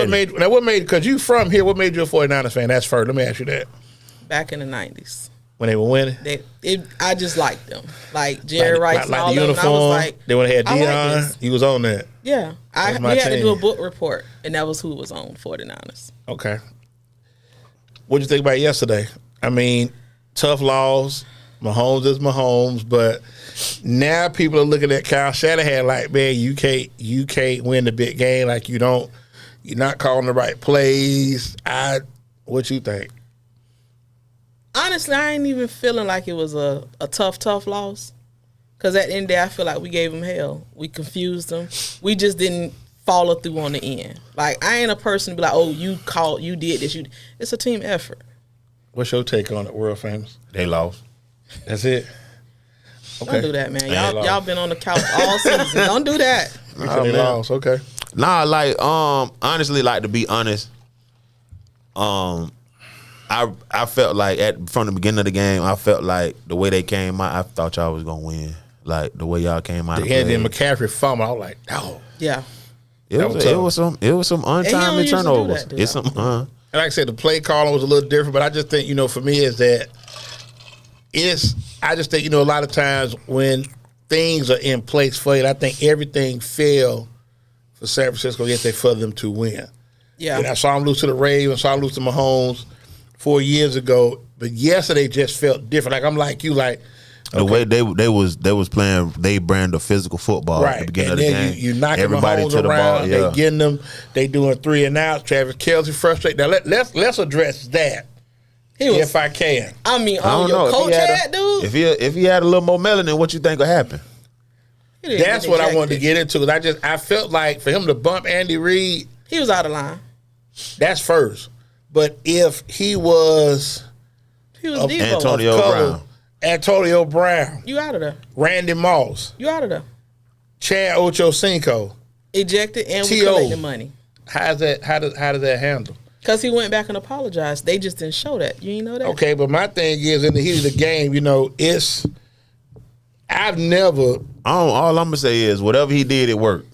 made, because you from here, what made you a 49ers fan? That's first. Let me ask you that. Back in the 90s. When they were winning? I just liked them. Like Jerry Rice and all the them. uniform. I was like, they would have had Dion. Like he was on that. Yeah. We had to do a book report, and that was who was on 49ers. Okay. What'd you think about yesterday? I mean, tough loss. Mahomes is Mahomes, but now people are looking at Kyle Shanahan like, man, you can't win the big game. Like you're not calling the right plays. What you think? Honestly, I ain't even feeling like it was a tough loss. Because at the end of the day, I feel like we gave them hell. We confused them. We just didn't follow through on the end. Like, I ain't a person to be like, oh, you did this. It's a team effort. What's your take on it, world famous? They lost. That's it? Okay. Don't do that, man. Y'all been on the couch all season. Don't do that. They lost. Okay. Nah, like, honestly, like, to be honest, I felt like from the beginning of the game, I felt like the way they came out, I thought y'all was gonna win. Like the way y'all came out. And then McCaffrey fumble. I was like, oh. Yeah. It was some untimely turnovers. It's some. And like I said, the play calling was a little different, but I just think for me is that I just think a lot of times when things are in place for you, I think everything failed for San Francisco yesterday for them to win. Yeah. And I saw them lose to the Ravens, saw them lose to Mahomes 4 years ago, but yesterday just felt different. Like I'm like you, like the way they was playing they brand of physical football right. At the beginning and of the then game. You knocking everybody Mahomes to the around, ball. Yeah. They getting them, they doing 3 and outs. Travis Kelce frustrated. Now let's address that. If I can. I mean, on your coach hat, dude. If he had a little more melanin, what you think would happen? That's what I wanted to get into. I felt like for him to bump Andy Reid, he was out of line. That's first. But if he was Antonio Brown, you out of there. Randy Moss, you out of there. Chad Ochocinco, ejected, and we collected money. How does that handle? Because he went back and apologized. They just didn't show that. You ain't know that? Okay, but my thing is, in the heat of the game, I've never. All I'm gonna say is whatever he did, it worked.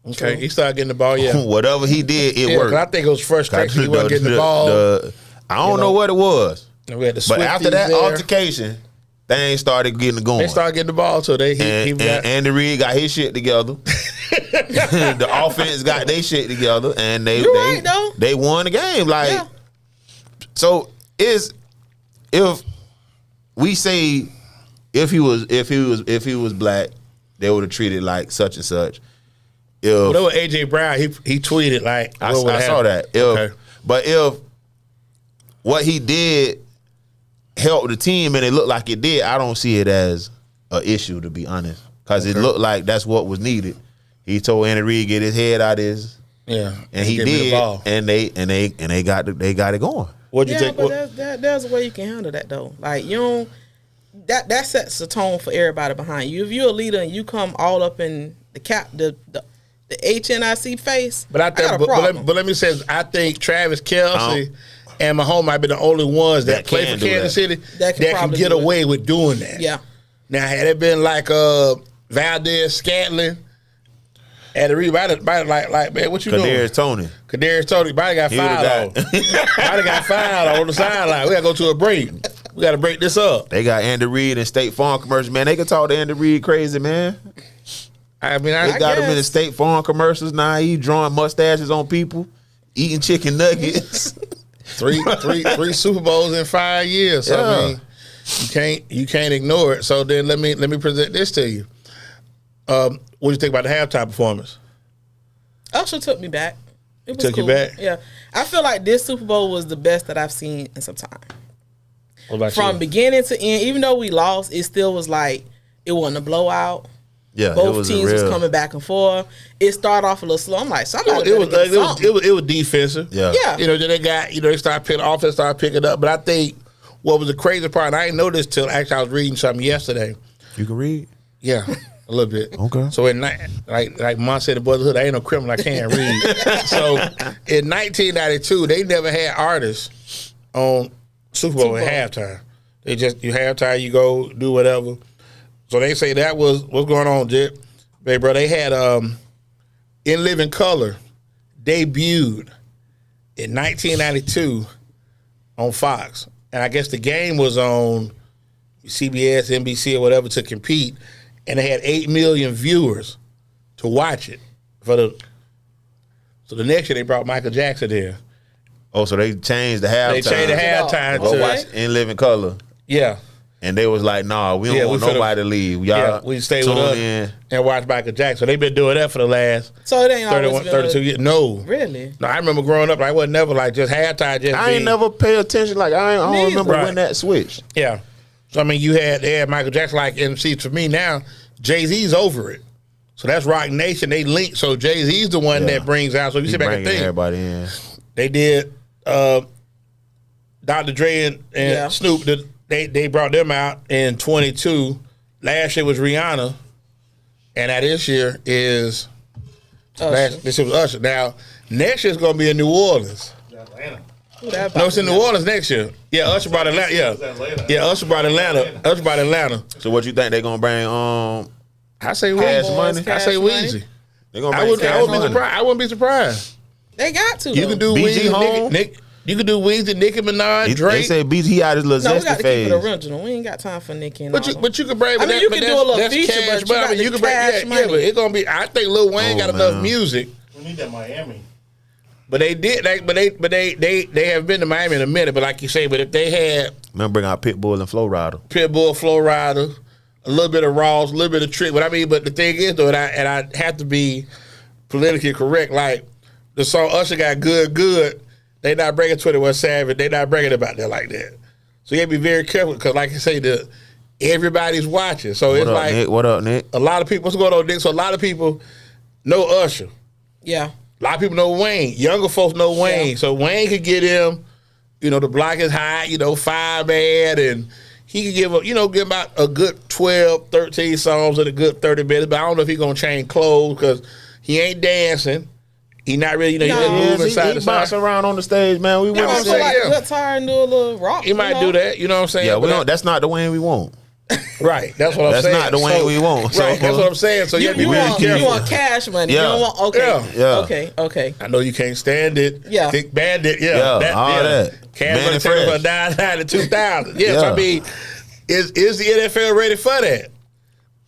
Okay, he started getting the ball. Yeah, whatever he did, it worked. I think it was frustration. He wasn't getting the ball. I don't know what it was. But after that altercation, things started getting going. They started getting the ball, so Andy Reid got his shit together. The offense got their shit together, and they won the game. So if we say if he was black, they would have treated like such and such. If that was AJ Brown, he tweeted like I saw that. But if what he did helped the team and it looked like it did, I don't see it as an issue, to be honest, because it looked like that's what was needed. He told Andy Reid get his head out of his and he did, and they got it going. What'd you think? But there's a way you can handle that though. Like you don't. That sets the tone for everybody behind you. If you're a leader and you come all up in the HNIC face, but I think, but let me say, I think Travis Kelce and Mahomes might be the only ones that play for Kansas City that can get away with doing that. Yeah. Now, had it been like Valdez Scantling, and the like man, what you doing? Kadarius Toney, body got fouled. Body got fouled on the sideline. We gotta go to a break. We gotta break this up. They got Andy Reid and State Farm commercials, man. They can talk to Andy Reid crazy, man. I mean, they got him in the State Farm commercials now. He drawing mustaches on people, eating chicken nuggets. three Super Bowls in 5 years. So I mean, you can't ignore it. So then let me present this to you. What do you think about the halftime performance? Also took me back. It was took cool. you back? Yeah, I feel like this Super Bowl was the best that I've seen in some time. What about From beginning to end, even though we lost, it still was like it wasn't a blowout. Yeah, both teams was coming back and forth. It started off a little slow. I'm like, somebody it was defensive. Yeah. You know, then they got, you know, they started picking offense, started picking up. But I think what was the crazy part, and I didn't know this till actually I was reading something yesterday. You can read? Yeah, a little bit. Okay. So like Mom said in Brotherhood, I ain't no criminal, I can't read. So in 1992, they never had artists on Super Bowl at halftime. They just, you halftime, you go do whatever. So they say that was what's going on, Jip. Hey, bro, they had In Living Color debuted in 1992 on Fox. And I guess the game was on CBS, NBC, or whatever to compete. And they had 8 million viewers to watch it. So the next year they brought Michael Jackson in. Oh, so they changed the halftime. They changed the halftime Go to watch In Living Color. Yeah. And they was like, nah, we don't want nobody to leave. Y'all we stay with us and watch Michael Jackson. So they've been doing that for the last 32 years. No. Really? No, I remember growing up, I wasn't never like just halftime. I ain't never pay attention. Like, I don't remember when that switched. Yeah. So, I mean, they had Michael Jackson like MC. For me now, Jay-Z's over it. So that's Rock Nation. They link. So Jay-Z's the one that brings out. So if you sit back and think. Everybody in. They did Dr. Dre and Snoop. They brought them out in 22. Last year was Rihanna. And now this year is this year was Usher. Now, next year's going to be in New Orleans. Atlanta. No, it's in New Orleans next year. Yeah, Usher brought Atlanta. Yeah, Usher brought Atlanta. So what you think they gonna bring? I say Cash Weezy. Money. I say Weezy. They gonna bring Cash Money. I wouldn't be surprised. They got to. You can do BG Weezy, Nick. You can do Weezy, Nicki Minaj, Drake. They say BG he out his little we got zesty to phase. keep it original. We ain't got time for Nicki and But you can bring. I mean, you can do a little feature, cash, but I mean, you can bring Cash Money. But it's gonna be. I think Lil Wayne got enough music. We need that Miami. But they did, they have been to Miami in a minute. But like you say, but if they had, man, bring out Pitbull and Flow Rider, a little bit of Ross, a little bit of Trick. But I mean, but the thing is though, and I have to be politically correct. Like the song Usher got good. They not bringing 21 Savage. They not bringing it about there like that. So you have to be very careful because, like I say, everybody's watching. So it's like, Nick? What up, Nick? A lot of people. What's going on, Nick? So a lot of people know Usher. Yeah. A lot of people know Wayne. Younger folks know Wayne. Yeah. So Wayne could get him, the block is high, fireman, and he could give him about a good 12, 13 songs in a good 30 minutes. But I don't know if he's going to change clothes because he ain't dancing. He not really, he just moving side to side. He bounce around on the stage, man. We want to say a guitar and do a little rock. He might do that, you know what I'm saying? Yeah, that's not the Wayne we want. Right, that's what I'm saying. That's not the Wayne we want. So, right, that's what I'm saying. So you have to be really careful. You want Cash Money. Yeah. You don't want, okay. I know you can't stand it. Yeah. Thick Bandit. All that. Cash Money taking for 99 to 2000. Yeah. So I mean, is the NFL ready for that?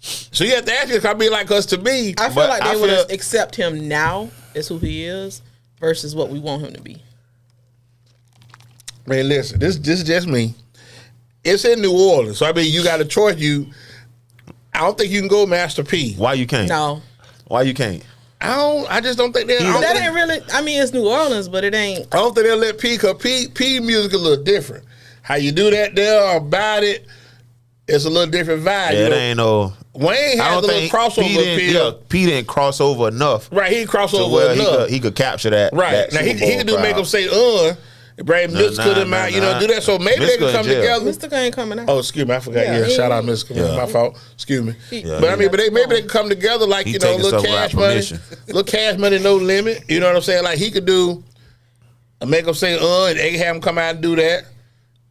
So you have to ask yourself, because to me, I feel like they would accept him now as who he is versus what we want him to be. Man, listen, this is just me. It's in New Orleans, so I mean, you got a choice. I don't think you can go Master P. Why you can't? No. Why you can't? I just don't think that ain't really. I mean, it's New Orleans, but it ain't. I don't think they'll let P. Cause P music a little different. How you do that there about it? It's a little different vibe. Yeah, it ain't no. Wayne had a little crossover appeal. P didn't cross over enough. Right, he crossed over enough. He could capture that. Right. That now he could do crowd. make them say Brad Mystical them out, do that. So maybe they can come together. Mystical ain't coming out. Oh, excuse me, I forgot. Yeah, shout out Mystical. Yeah. My fault. Excuse me. Yeah, but I mean, maybe they can come together like little Cash Money, little Cash Money, no limit. You know what I'm saying? Like he could do, make them say and they can have him come out and do that.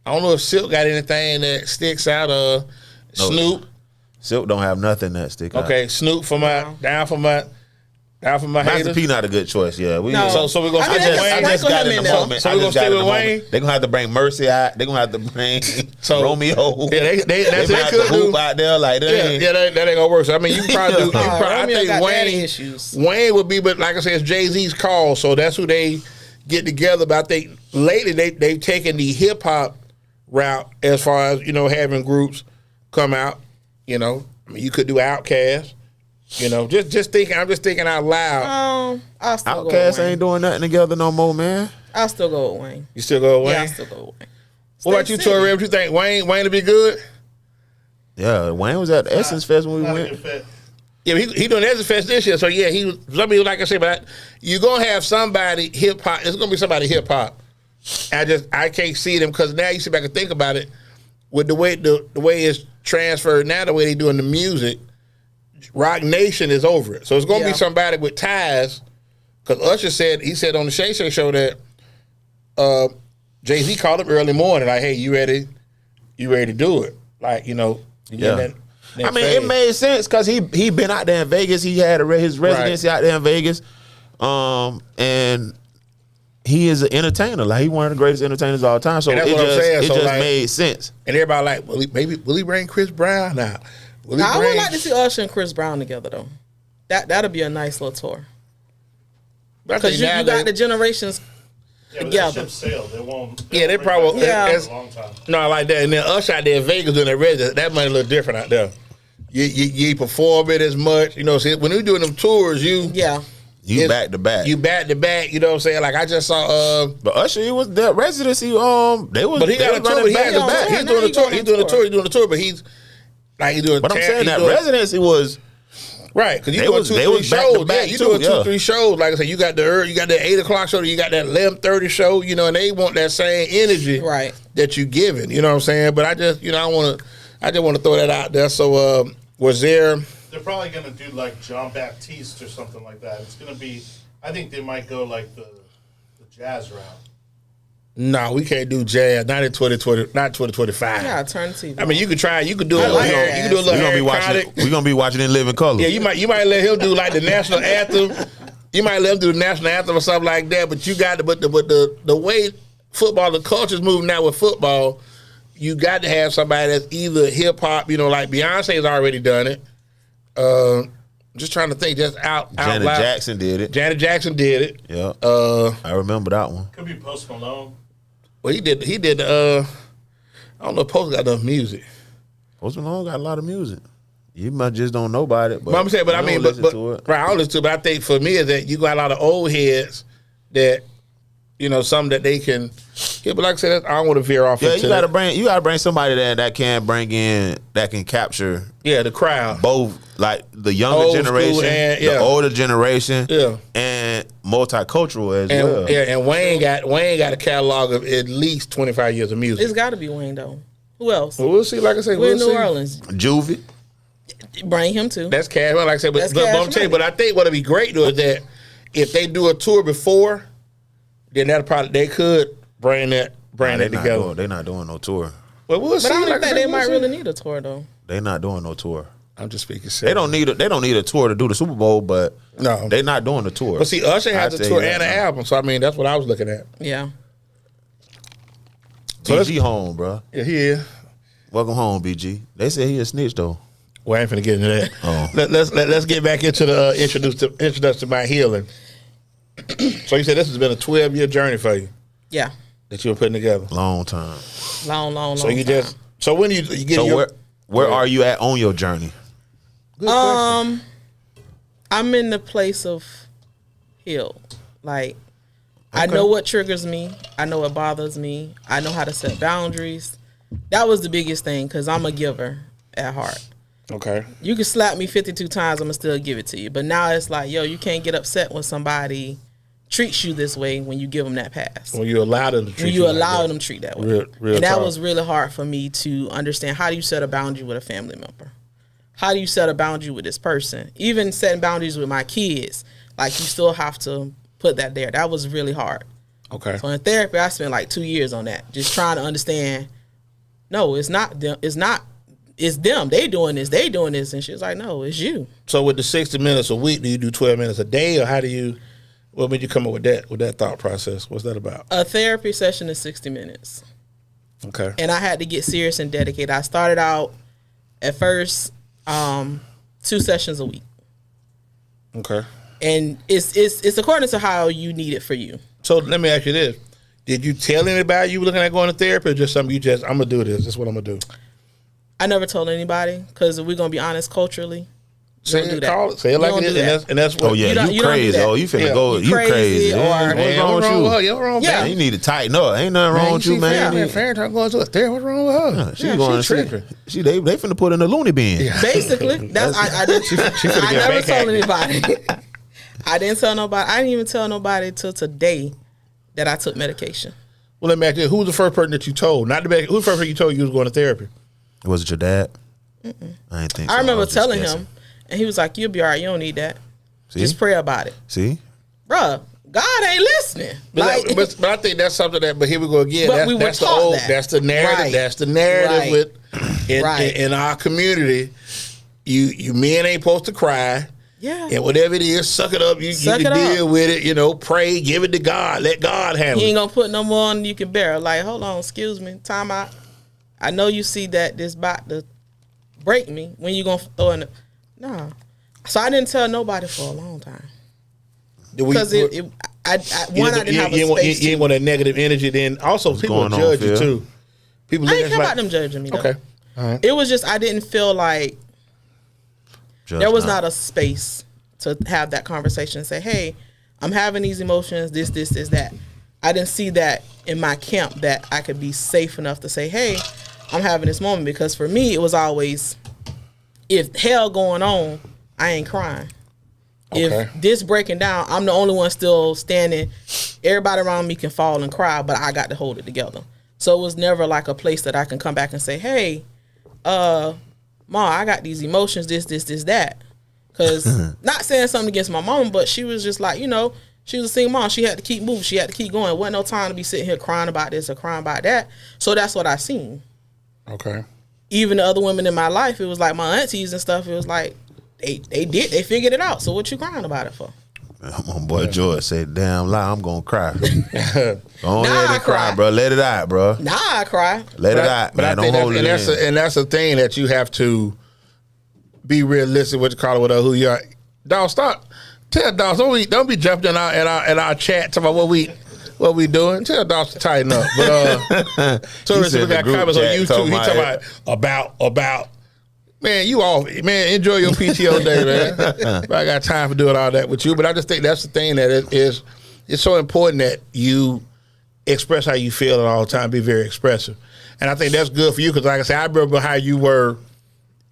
I don't know if Silk got anything that sticks out. Snoop. Silk don't have nothing that stick out. Okay, Snoop down for my Master haters. P not a good choice. Yeah, So we're gonna. I just got in the moment. So we're gonna stay with Wayne. They're gonna have to bring Mercy out. They're gonna have to bring Romeo. Yeah, they have to hoop out there like that. That ain't gonna work. So I mean, you can probably do. I think Wayne would be, but like I said, it's Jay-Z's call. So that's who they get together. But I think lately they've taken the hip hop route as far as having groups come out. I mean, you could do Outkast. Just thinking. I'm just thinking out loud. I'll still go Outkast with Wayne. ain't doing nothing together no more, man. I'll still go with Wayne. You still go with Wayne? Yeah, I'll still go with Wayne. What about you, Tori? What you think? Wayne to be good? Yeah, Wayne was at the Essence Fest when we went. Yeah, he doing Ezra Fest this year. So yeah, somebody like I said, but you're gonna have somebody hip hop. It's gonna be somebody hip hop. I can't see them because now you sit back and think about it with the way it's transferred now, the way they doing the music. Rock Nation is over it, so it's gonna be somebody with ties. Because Usher said on the Shay Shay show that Jay-Z called him early morning, like, "Hey, you ready? You ready to do it?" Like, That I mean, it made sense because he been out there in Vegas. He had his residency out there in Vegas, and he is an entertainer. Like, he one of the greatest entertainers of all time. So it just made sense. And everybody like, will he bring Chris Brown out? I would like to see Usher and Chris Brown together though. That'll be a nice little tour. Because you got the generations together. That ship sailed. They won't. Yeah, they probably. Yeah. A long time. No, I like that. And then Usher out there in Vegas doing that resident, that might look different out there. You perform it as much. See, when we doing them tours, you back to back. You back to back. You know what I'm saying? Like I just saw. But Usher, he was the residency. But he got a tour. He's doing a tour. He's doing a tour. But he's doing. But I'm saying that residency was. Right, because you doing 2-3 shows. Yeah, you doing 2-3 shows. Like I said, you got the 8 o'clock show, you got that 11:30 show. And they want that same energy, right, that you giving. You know what I'm saying? But I just, I just want to throw that out there. So, was there? They're probably gonna do like John Baptiste or something like that. It's gonna be. I think they might go like the jazz route. No, we can't do jazz. Not in 2020. Not 2025. Yeah, turn the TV. I mean, you could try. You could do it. Like you can do a little. We're gonna be watching in living color. Yeah, you might let him do like the national anthem. You might let him do the national anthem or something like that. But you got to. But the way football, the culture's moving now with football, you got to have somebody that's either hip hop. Like Beyonce's already done it. Just trying to think. Just out Janet loud. Jackson did it. Janet Jackson did it. Yeah. I remember that one. Could be Post Malone. Well, he did. I don't know if Post got enough music. Post Malone got a lot of music. You might just don't know about it. But I'm saying, I don't listen to it. Right, I don't listen to it. But I think for me is that you got a lot of old heads that, some that they can. Yeah, but like I said, I don't want to veer off. Yeah, you gotta bring somebody that can bring in, that can capture. Yeah, the crowd. Both, like the younger generation, the older generation, and multicultural as well. Yeah, and Wayne got a catalog of at least 25 years of music. It's got to be Wayne though. Who else? Well, we'll see. Like I said, we're in New Orleans. Juvie. Bring him too. That's cash money. Like I said, but I'm telling you, but I think what'd be great though is that if they do a tour before, then they could bring that together. They're not doing no tour. Well, we'll see. But I don't think they might really need a tour though. They're not doing no tour. I'm just speaking serious. They don't need a tour to do the Super Bowl, but no, they're not doing the tour. But see, Usher has a tour and an album, so I mean that's what I was looking at. Yeah. BG home, bro. Yeah, he is. Welcome home, BG. They say he a snitch though. Well, I ain't finna get into that. Oh. Let's get back into the introduction to my healing. So you said this has been a 12-year journey for you. Yeah. That you were putting together. Long time. Long. So you time. So when you get so where are you at on your journey? Good question. I'm in the place of heal. Like I know what triggers me. I know what bothers me. I know how to set boundaries. That was the biggest thing because I'm a giver at heart. Okay. You can slap me 52 times, I'm going to still give it to you. But now it's like, you can't get upset when somebody treats you this way when you give them that pass. When you allow them to treat you allow them to treat that way. Real and that talk. was really hard for me to understand. How do you set a boundary with a family member? How do you set a boundary with this person? Even setting boundaries with my kids, like you still have to put that there. That was really hard. Okay. So in therapy, I spent like 2 years on that, just trying to understand, no, it's not them. It's them. They doing this. And she was like, no, it's you. So with the 60 minutes a week, do you do 12 minutes a day, or what made you come up with that thought process? What's that about? A therapy session is 60 minutes. Okay. And I had to get serious and dedicated. I started out at first 2 sessions a week. Okay. And it's according to how you need it for you. So let me ask you this. Did you tell anybody you were looking at going to therapy, or just something I'm going to do this? This is what I'm going to do. I never told anybody because if we're going to be honest culturally, Say don't do it, that. call it. Say it like You it don't is, do and that. that's what. Oh yeah, You don't you do crazy. that. Oh, you finna Yeah. go. You You crazy, crazy. or- What's Man, wrong with what's you? wrong with her? Yeah, what's wrong with Yeah. that? You need to tighten up. Ain't nothing wrong with you, man. Farron trying to go into a therapy. What's wrong with her? She going she to tripping. see. They finna put in a loony bin. Yeah. Basically, that's I did. finna I get never back told active. anybody. I didn't tell nobody. I didn't even tell nobody till today that I took medication. Well, let me ask you, who was the first person that you told? Not the back. Who's the first person you told you was going to therapy? Was it your dad? I ain't think so. I remember was just telling guessing. him, and he was like, "You'll be all right. You don't need that. See? Just pray about it, See? bruh. God ain't listening." But, but I think that's something that. But here we go again. But That's, we were that's the taught old. that. That's the narrative. Right. That's the narrative Right. with in our community. You men ain't supposed to cry. Yeah. And whatever it is, suck it up. You Suck can it deal up. with it. You know, pray, give it to God. Let God handle He ain't it. gonna put no more than you can bear. Like, hold on, excuse me, time out. I know you see that this about to break me. When you gonna throw in the nah. So I didn't tell nobody for a long time. Because I didn't have a space. You ain't want that negative energy. Then also people will going on, judge you Phil? too. People I look ain't at care you about like, them judging me though. okay, all right. It was just I didn't feel like there was not a space to have that conversation and say, hey, I'm having these emotions, this, that. I didn't see that in my camp that I could be safe enough to say, hey, I'm having this moment. Because for me, it was always, if hell going on, I ain't crying. Okay. If this breaking down, I'm the only one still standing. Everybody around me can fall and cry, but I got to hold it together. So it was never like a place that I can come back and say, hey, Ma, I got these emotions, this, that. Because not saying something against my mom, but she was just like, you know, she was a single mom. She had to keep moving. She had to keep going. Wasn't no time to be sitting here crying about this or crying about that. So that's what I seen. Okay. Even the other women in my life, it was like my aunties and stuff. It was like, they figured it out. So what you crying about it for? My boy George said, damn lie, I'm gonna cry. Go on Nah, ahead I and cry, cry. bro. Let it out, bro. Nah, I cry. Let it out, But man. I think Don't hold it in. and that's the thing that you have to be realistic. What you call it, with who you are. Dog, stop. Tell dogs don't be jumping in our chat talking about what we doing. Tell dogs to tighten up. But so He said we got the group comments on chat YouTube. talking He talking about. Man, you all man, enjoy your PTO day, man. But I got time for doing all that with you. But I just think that's the thing that it's so important that you express how you feel at all time. Be very expressive, and I think that's good for you because, like I said, I remember how you were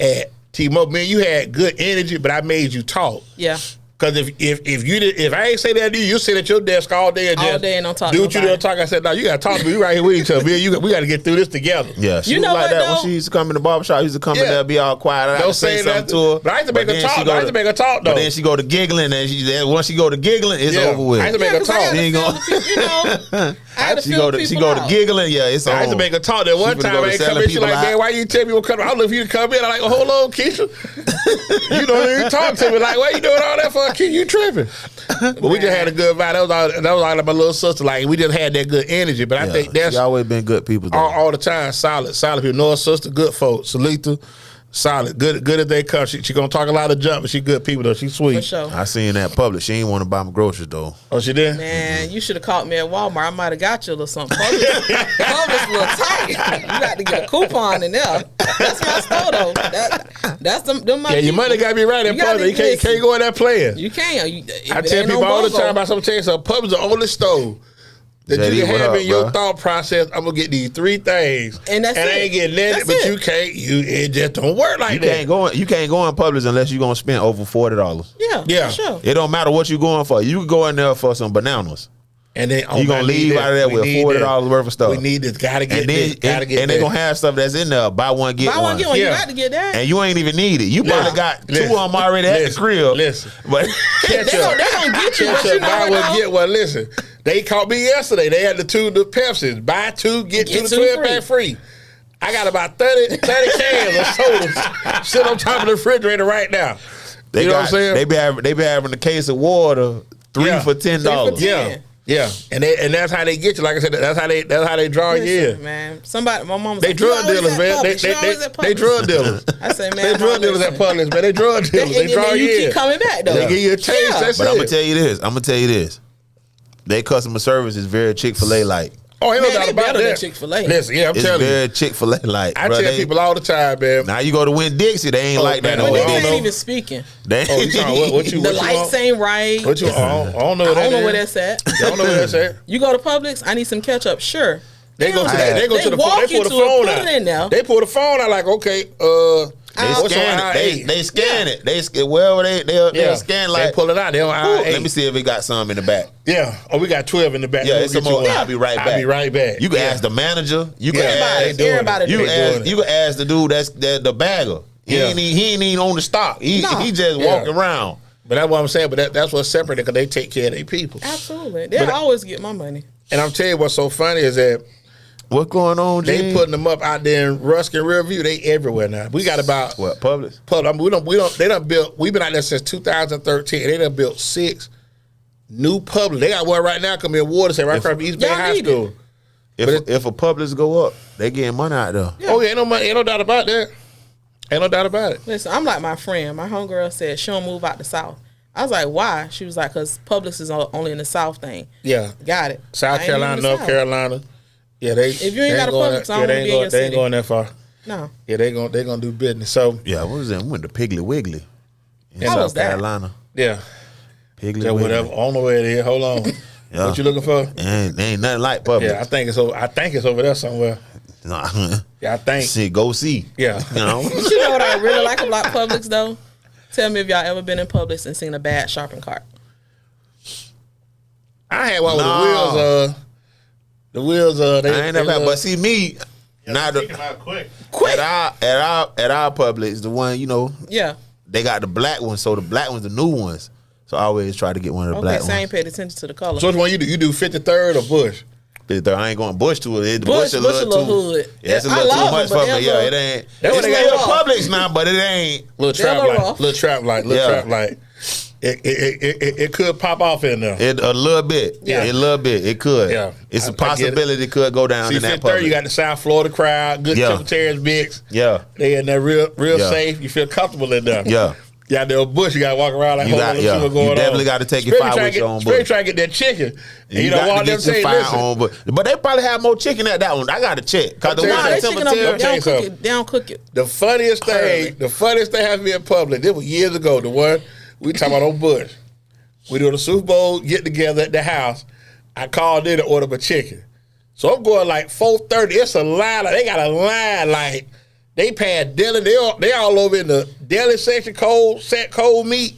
at T-Mobile. Man, you had good energy, but I made you talk. Yeah. Because if I ain't say that to you, you sit at your desk all day and All just day and don't talk do to what you nobody. don't talk. I said, no, you got to talk to me. We right here with each other. We got to get through this together. Yeah, she You was know like what, that though? when she used to come in the barbershop. She used to come in Yeah. there, be all quiet. I Don't had to say say something that. to her. But I used to make her then talk. she I go used to make her talk, though. But then she go to giggling, and once she go to giggling, it's Yeah. over with. I used to make her 'cause I talk. had to She ain't feel gonna- the people, you know. I had to She feel go people to out. giggling. Yeah, it's I used to on. make her talk. That one She finna time go to I ain't come selling in, she people like, out. man, why you tell me what come? I look for you to come in. I'm like, hold on, Keisha. You don't even talk to me. Like, why you doing all that for? Keisha, you tripping. But we just had a good vibe. That was all like my little sister. Like, we just had that good energy. But I think that's she always been good people. Though. all the time. Solid people. Know her sister, good folks. Salita, solid. Good as they come. She gonna talk a lot of junk, but she good people though. She sweet. For sure. I seen that public. She ain't want to buy my groceries though. Oh, she did? Man, you should have caught me at Walmart. I might have got you a little something. Publix a little tight. You got to get a coupon in there. That's my store though. That's them my Yeah, your people. money gotta be right in You gotta public. You can't go in there playing. You can. I tell people all the time about something. So Publix the only store that JD, you can what have up, in your bro? thought process. I'm gonna get these 3 things, And that's I it. ain't getting nothing. That's But it. you can't. It just don't work like You that. can't go in Publix unless you gonna spend over $40. Yeah, Yeah. for sure. It don't matter what you going for. You can go in there for some bananas. And then You gonna leave out of there with $40 worth of stuff. We need this. Gotta get And then this. Gotta get and they gonna have stuff that's in there. Buy one get Buy one, get one. Yeah. You got to get that. And you ain't even need it. You probably got 2 of them already at the crib. Listen. But they gonna get you. But you know buy what, one, though? get one. Listen, they called me yesterday. They had the Pepsis. Buy 2, get 2 Get the 2 12-pack free. I got about 30 cans of sodas sit on top of the refrigerator right now. they You know got, what I'm saying? they be having a case of water 3 Yeah. for $10. 3 for $10. Yeah. Yeah, and that's how they get you. Like I said, that's how they draw you Listen, in. man. Somebody, my mom was They like, "You drug always dealers, at man. Publix. You always at They Publix." drug dealers. I say, man, They drug dealers at Publix, man. They drug dealers. They draw and you you in. keep coming back though. They give you a taste. Yeah. That's But it. I'm gonna tell you this. Their customer service is very Chick-fil-A like. Oh, ain't no Man, doubt they about better that. than Chick-fil-A. Listen, yeah, I'm It's telling very you. Chick-fil-A like. I bro, tell people all the time, man. Now you go to Winn-Dixie, they ain't like that man, over When I they don't there. ain't know. even speaking. They- Oh, you talking what you The what you lights want? ain't right. What you? I don't know. I What don't know where that that's at. is. I don't know where that's at. You go to Publix, I need some ketchup. Sure. They go to don't- they go to the walk they pull the into it, phone put out. it in there. They pull the phone out like, okay, They what's scan on it. I-8? They scan it. They scan wherever they'll scan like. they pull it out. They on I-8. Let me see if it got some in the back. Yeah. Oh, we got 12 in the back. Yeah, We'll it's get some more. you one. I'll be right back. I'll be right back. You can Yeah. ask the manager. You can Everybody, ask. doing everybody. it. You They can doing ask. it. You can ask the dude that's the bagger. He Yeah. ain't even on the stock. He just Yeah. walking around. But that's what I'm saying. But that's what's separate because they take care of their people. Absolutely. They'll But- always get my money. And I'm telling you what's so funny is that What's going on, G? they putting them up out there in Ruskin Riverview. They everywhere now. We got about what Publix? I mean, they done built. We've been out there since 2013. They done built 6 new Publix. They got one right now coming in Waterside right across from East Bay Y'all High need School. If a Publix go up, they getting money out there. Oh yeah, ain't no doubt about that. Ain't no doubt about it. Listen, I'm like my friend. My homegirl said she don't move out the South. I was like, why? She was like, because Publix is only in the South thing. Yeah, Got it. South I ain't Carolina, even in the North South. Carolina. Yeah, they. If you ain't got a Publix, I don't wanna be in your They ain't city. going that far. No. Yeah, they gonna do business. So Yeah, what was that? We went to Piggly Wiggly in How South was that? Carolina. yeah, Piggly so Wiggly. whatever. I don't know where it is. Hold on. Yeah. What you looking for? Ain't nothing like Publix. Yeah, I think it's over there somewhere. Nah. Yeah, I think. Shit, go see. Yeah. You know? You know what I really like about Publix though? Tell me if y'all ever been in Publix and seen a bad shopping cart. I had one with No. the wheels. They, I ain't never had, but see me, Yeah, not take them out quick. at our Publix, the one, you know, Yeah. they got the black ones, so the black ones the new ones. So I always try to get one of the Okay, black so I ain't ones. paid attention to the color. So which one you do? You do 53rd or Bush? I ain't going Bush to it. The Bush a a little little too, hood. Yeah, it's a I little too love much them, but for me. they're Yeah, it little- ain't. That's what It's they still got. Publix now, but it ain't. Little They're trap a little light. rough. Little trap light. Little Yeah. trap light. It could pop off in there. It a little bit. Yeah. A little bit. It could. Yeah. It's I a get it. possibility it could go down See, in that 53rd, you Publix. got the South Florida crowd, good Yeah. Secretary's mix. Yeah. They in there real Yeah. safe. You feel comfortable in there. Yeah. You got the Bush. You got to walk around like, You hold got- on, let's yeah. see what's You going on. definitely gotta take your Especially fire trying with to your get- own especially Bush. trying to get that chicken. And you got know, to all them get your say, fire listen, on, but they probably have more chicken at that one. I got to check because the I'll one tell Nah, you they at something. chicken up. Timbertail, They don't cook something. it. They don't cook it. the funniest thing has to be in public. This was years ago. The one we talking about on Bush. We do the Super Bowl get together at the house. I called in to order my chicken. So I'm going like 4:30. It's a line. Like, they got a line like they past deli. They all over in the deli section, cold meat.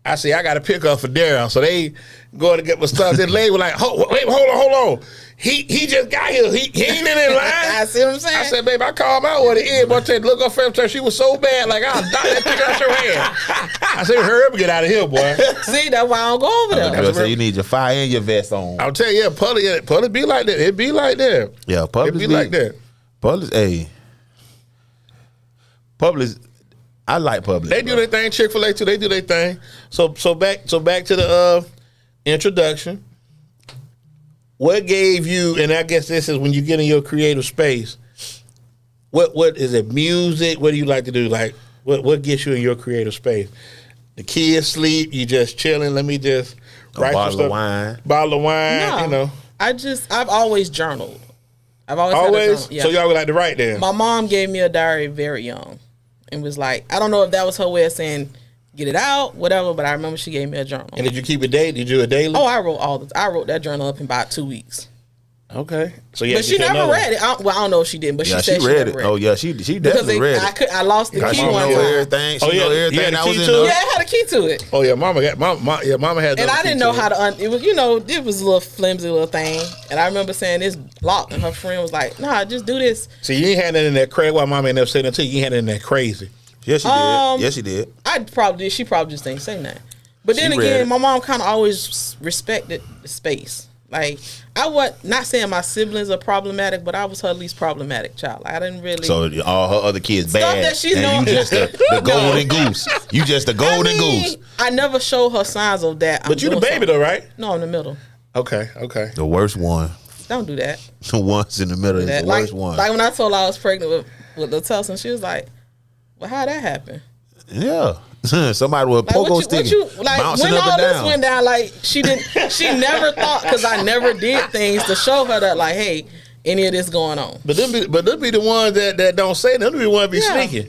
I say I got to pick up for Daryl. So they going to get my stuff. This lady was like, hold on. He just got here. He ain't in that line. I see what I'm saying. I said, babe, I called my order in, but I look up for she was so bad, like I'll die that chicken out your hand. I said, hurry up and get out of here, boy. See, that's why I don't go over there. I say you need your fire and your vest on. I'll tell you, Publix be like that. It be like that. Yeah, Publix It be like that. Publix, hey, Publix. I like Publix. They do their thing. Chick-fil-A too. They do their thing. So back to the introduction. What gave you? And I guess this is when you get in your creative space. What is it? Music? What do you like to do? Like what gets you in your creative space? The kids sleep. You just chilling. Let me just write some bottle of stuff. wine. Bottle of wine. No, You know. I've always journaled. I've always had a Always. journal. Yeah. So y'all would like to write then. My mom gave me a diary very young and was like, I don't know if that was her way of saying get it out, whatever, but I remember she gave me a journal. And did you keep it daily? Did you do it daily? Oh, I wrote that journal up in about 2 weeks. Okay. So yeah, But she never read it. I don't know if she didn't, but Yeah, she said she read never it. Oh yeah, she because definitely read it. I lost the Cause key she one know time. everything. She Oh, yeah, know you everything had a that key was in to there. it? Yeah, I had a key to it. Oh yeah, mama had. And I didn't know how to it was, it was a little flimsy little thing. And I remember saying this locked, and her friend was like, nah, just do this. See, you ain't had nothing in that crazy. Why mama ain't never said that to you? You ain't had nothing in that crazy. Yes, she did. Yes, she did. She probably just ain't say nothing. But then She read again, it. my mom kind of always respected the space. Like, I was not saying my siblings are problematic, but I was her least problematic child. Like, I didn't really. So all her other kids Stuff bad, that she's and known- you just the golden goose. You just the golden goose. I never show her signs of that. But you the baby though, right? No, I'm in the middle. Okay. The worst one. Don't do that. The ones in the middle is That. the Like, worst one. like when I told her I was pregnant with the Tussin, she was like, well, how'd that happen? Yeah. Somebody with a Like, pogo stick like bouncing when up all and this down. went down, like she never thought, because I never did things to show her that, like, hey, any of this going on. But them be the ones that don't say them. Them be the ones be sneaking.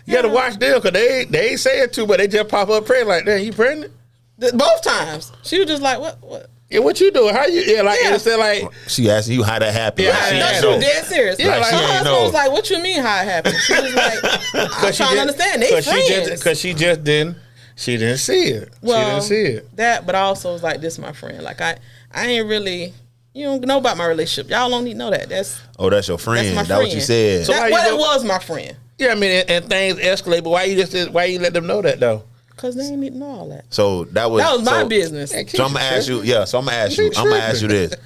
You got to watch them because they ain't saying too, but they just pop up pregnant like, damn, you pregnant? Both times. She was just like, what? Yeah, what you doing? How you? Yeah, like instead like She asking you how that happened. Yeah, like, she how ain't that She was know. dead serious. Yeah, like my she ain't husband know. was like, what you mean how it happened? She was like, I'm trying to understand. They friends. Because she just didn't see it. Well, she didn't see it. That, but I also was like, this is my friend. Like, I ain't really, you don't know about my relationship. Y'all don't need to know that. That's Your friend. my That what you friend. said. So- why That you was my friend. Yeah, I mean, and things escalate, but why you let them know that though? Because they ain't need to know all that. So that was my business. Man, So I'm gonna ask you. Yeah. So I'm gonna ask She you. I'm gonna ask you tripping. this.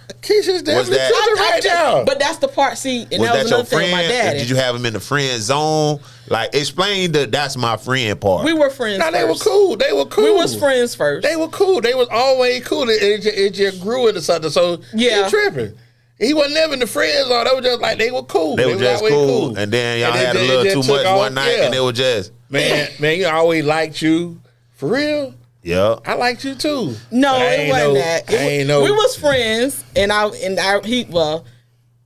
Keisha's definitely that- tripping right now. But that's the part, see, and Was that that was your another thing with my friend? Or daddy. did you have him in the friend zone? Like, explain the that's my friend part. We were friends No, first. they were cool. They were cool. We was friends first. They were cool. They was always cool. It just grew into something. So Yeah. he tripping. He wasn't never in the friend zone. They were just like they were cool. They were just always cool. And then y'all And it had a just- little it too just much took off. one night, Yeah. and it was just man, you always liked you for real. yeah. I liked you too. No, But I it ain't wasn't know- that. I ain't know. We was friends, and he well,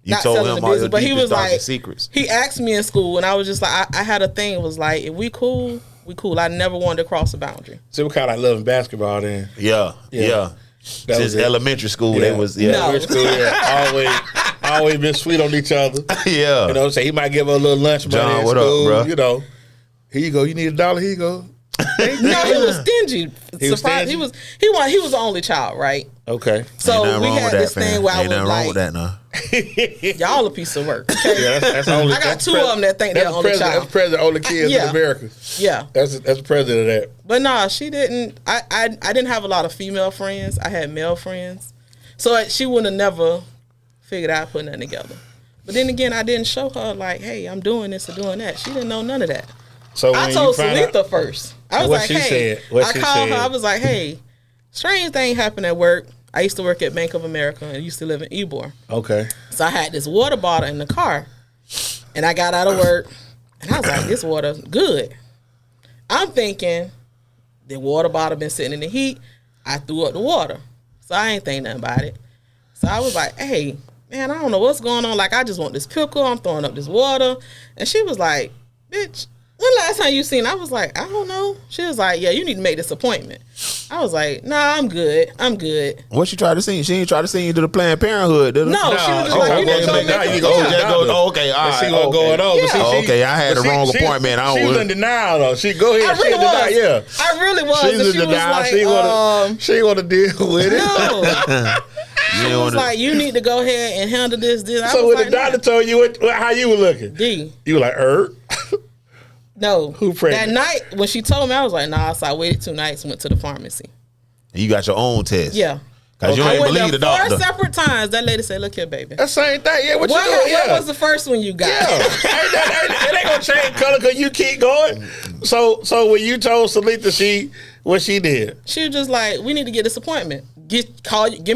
You not told selling him the all business, your but he deepest, was like, darkest secrets. he asked me in school, and I was just like, I had a thing. It was like, if we cool, we cool. I never wanted to cross a boundary. See, we kind of like loving basketball then. Yeah. That Since was it. elementary school, they was No. We're school, always been sweet on each other. yeah. You know what I'm saying? He might give her a little lunch money John, in what up, school. bruh? You know, here you go. You need $1? Here you go. No, he was stingy. He was stingy? He was the only child, right? Okay. So Ain't nothing we wrong had with that, this fam. thing where I Ain't was nothing wrong like, with that, now. y'all a piece of work. Okay? Yeah, that's only. I got two of them that think they're only child. That's president only kids Yeah. in America. Yeah. That's the president of that. But nah, she didn't. I didn't have a lot of female friends. I had male friends, so she would have never figured out putting that together. But then again, I didn't show her like, hey, I'm doing this or doing that. She didn't know none of that. So I when told you find Salitha out- first. I was What like, she hey, said? What I she called her. said? I was like, hey, strange thing happened at work. I used to work at Bank of America and used to live in Ybor. Okay. So I had this water bottle in the car, and I got out of work, and I was like, this water good. I'm thinking the water bottle been sitting in the heat. I threw up the water, so I ain't think nothing about it. So I was like, hey, man, I don't know what's going on. Like, I just want this pickle. I'm throwing up this water. And she was like, bitch, when last time you seen? I was like, I don't know. She was like, yeah, you need to make this appointment. I was like, nah, I'm good. What she tried to send you? She ain't tried to send you to the Planned Parenthood, did her? No, she was just Oh, like, okay, you need to go okay, now make you a go appointment. to the doctor. Okay, all Let's see right. what's going on. Yeah. But see, Oh, okay, I had but the wrong appointment. I She don't- was in denial though. She go ahead. I She really in denial. was. Yeah. I really was. She's And in she was denial. like, She want to deal with it. no. She You was wanna- like, you need to go ahead and handle this. I So was when like, the doctor told you how you were looking, D. you were like, No. Who pregnant? That night, when she told me, I was like, nah. So I waited 2 nights and went to the pharmacy. You got your own test. Yeah. Because you I ain't went believe the there 4 doctor. separate times. That lady said, look here, baby. That same thing. Yeah, what What, you doing? what Yeah. was the first one you got? Yeah. It ain't gonna change color because you keep going. So when you told Salitha what she did. She was just like, we need to get this appointment. Give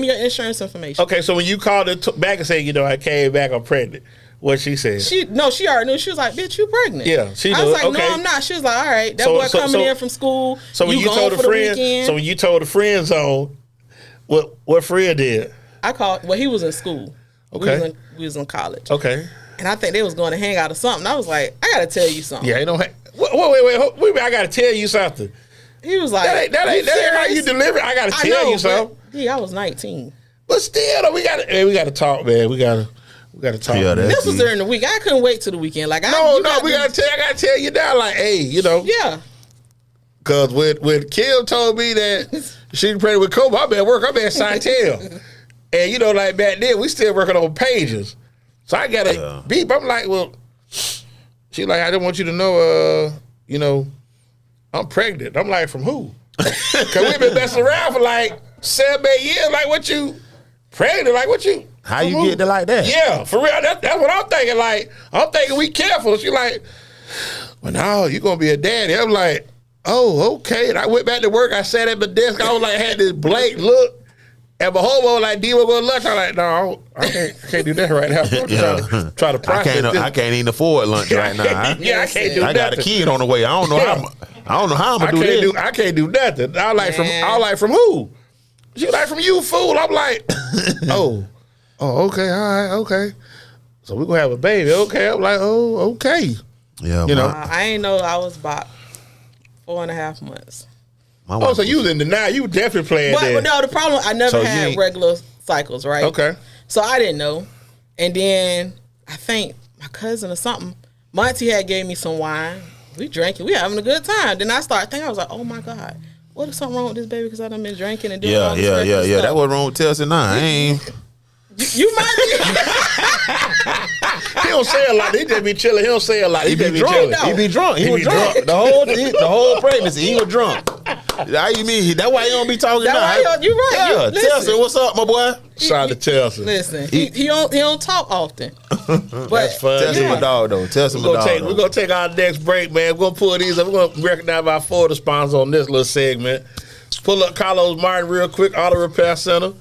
me your insurance information. Okay, so when you called her back and said, I came back, I'm pregnant. What she said? She already knew. She was like, bitch, you pregnant. Yeah, she I knew. was like, Okay. no, I'm not. She was like, all right, that So- boy so- coming so- in from school. So when you gone told for the the friend, weekend. so when you told the friend zone, what Fred did? I called. Well, he was in school. Okay. We was in college. Okay. And I think they was going to hang out or something. I was like, I gotta tell you something. Yeah, ain't no. Wait, I gotta tell you something. He was like, That ain't how you deliver it. I gotta tell you something. Yeah, I was 19. But still, though, we gotta talk, man. We gotta talk. Yeah, man. that's- This was during the week. I couldn't wait till the weekend. Like, I you gotta tell you now, like, hey, Yeah. Cause when Kim told me that she was pregnant with Kobe, I'm at work, I'm at Sitel. And like back then, we still working on pages. So I got a beep. I'm like, well, she like, I didn't want you to know, I'm pregnant. I'm like, from who? Cause we've been messing around for like 7, 8 years. Like, what you pregnant? Like, what you? How from you who? get to like that? Yeah, for real. That's what I'm thinking. Like, I'm thinking we careful. She like, well, no, you gonna be a daddy. I'm like, oh, okay. And I went back to work. I sat at my desk. I was like, had this blank look. And my homo like, D, we'll go to lunch. I'm like, no, I can't do that right now. I'm trying to process this. I can't even afford lunch right now. Yeah, I can't do I got a nothing. kid on the way. I don't know how. I don't know how I'm gonna do this. I can't do nothing. I was like, from who? She was like, from you, fool. I'm like, oh, okay, all right, okay. So we're gonna have a baby. Okay. I'm like, oh, okay. Yeah, you know. I ain't know I was about 4.5 months. So you was in denial. You were definitely playing But no, the problem, I never had regular cycles, right? Okay. So I didn't know. And then I think my cousin or something, Monty had gave me some wine. We drinking. We having a good time. Then I started thinking, I was like, oh my God, what is something wrong with this baby? Because I done been drinking and doing all this stuff. That was wrong with Telsey now. I ain't. You might be. He don't say a lot. He just be chilling. He don't say a lot. He be drunk. He be drunk. He was drunk. The whole pregnancy. He was drunk. How you mean? That's why he don't be talking now. You right. Yeah, Telsey, what's up, my boy? Shout out to Telsey. Listen, he don't talk often. But that's fun. Telsey my dog though. Telsey my dog. We're gonna take our next break, man. We're gonna pull these up. We're gonna recognize our Florida sponsors on this little segment. Pull up Carlos Martin real quick. Auto Repair Center.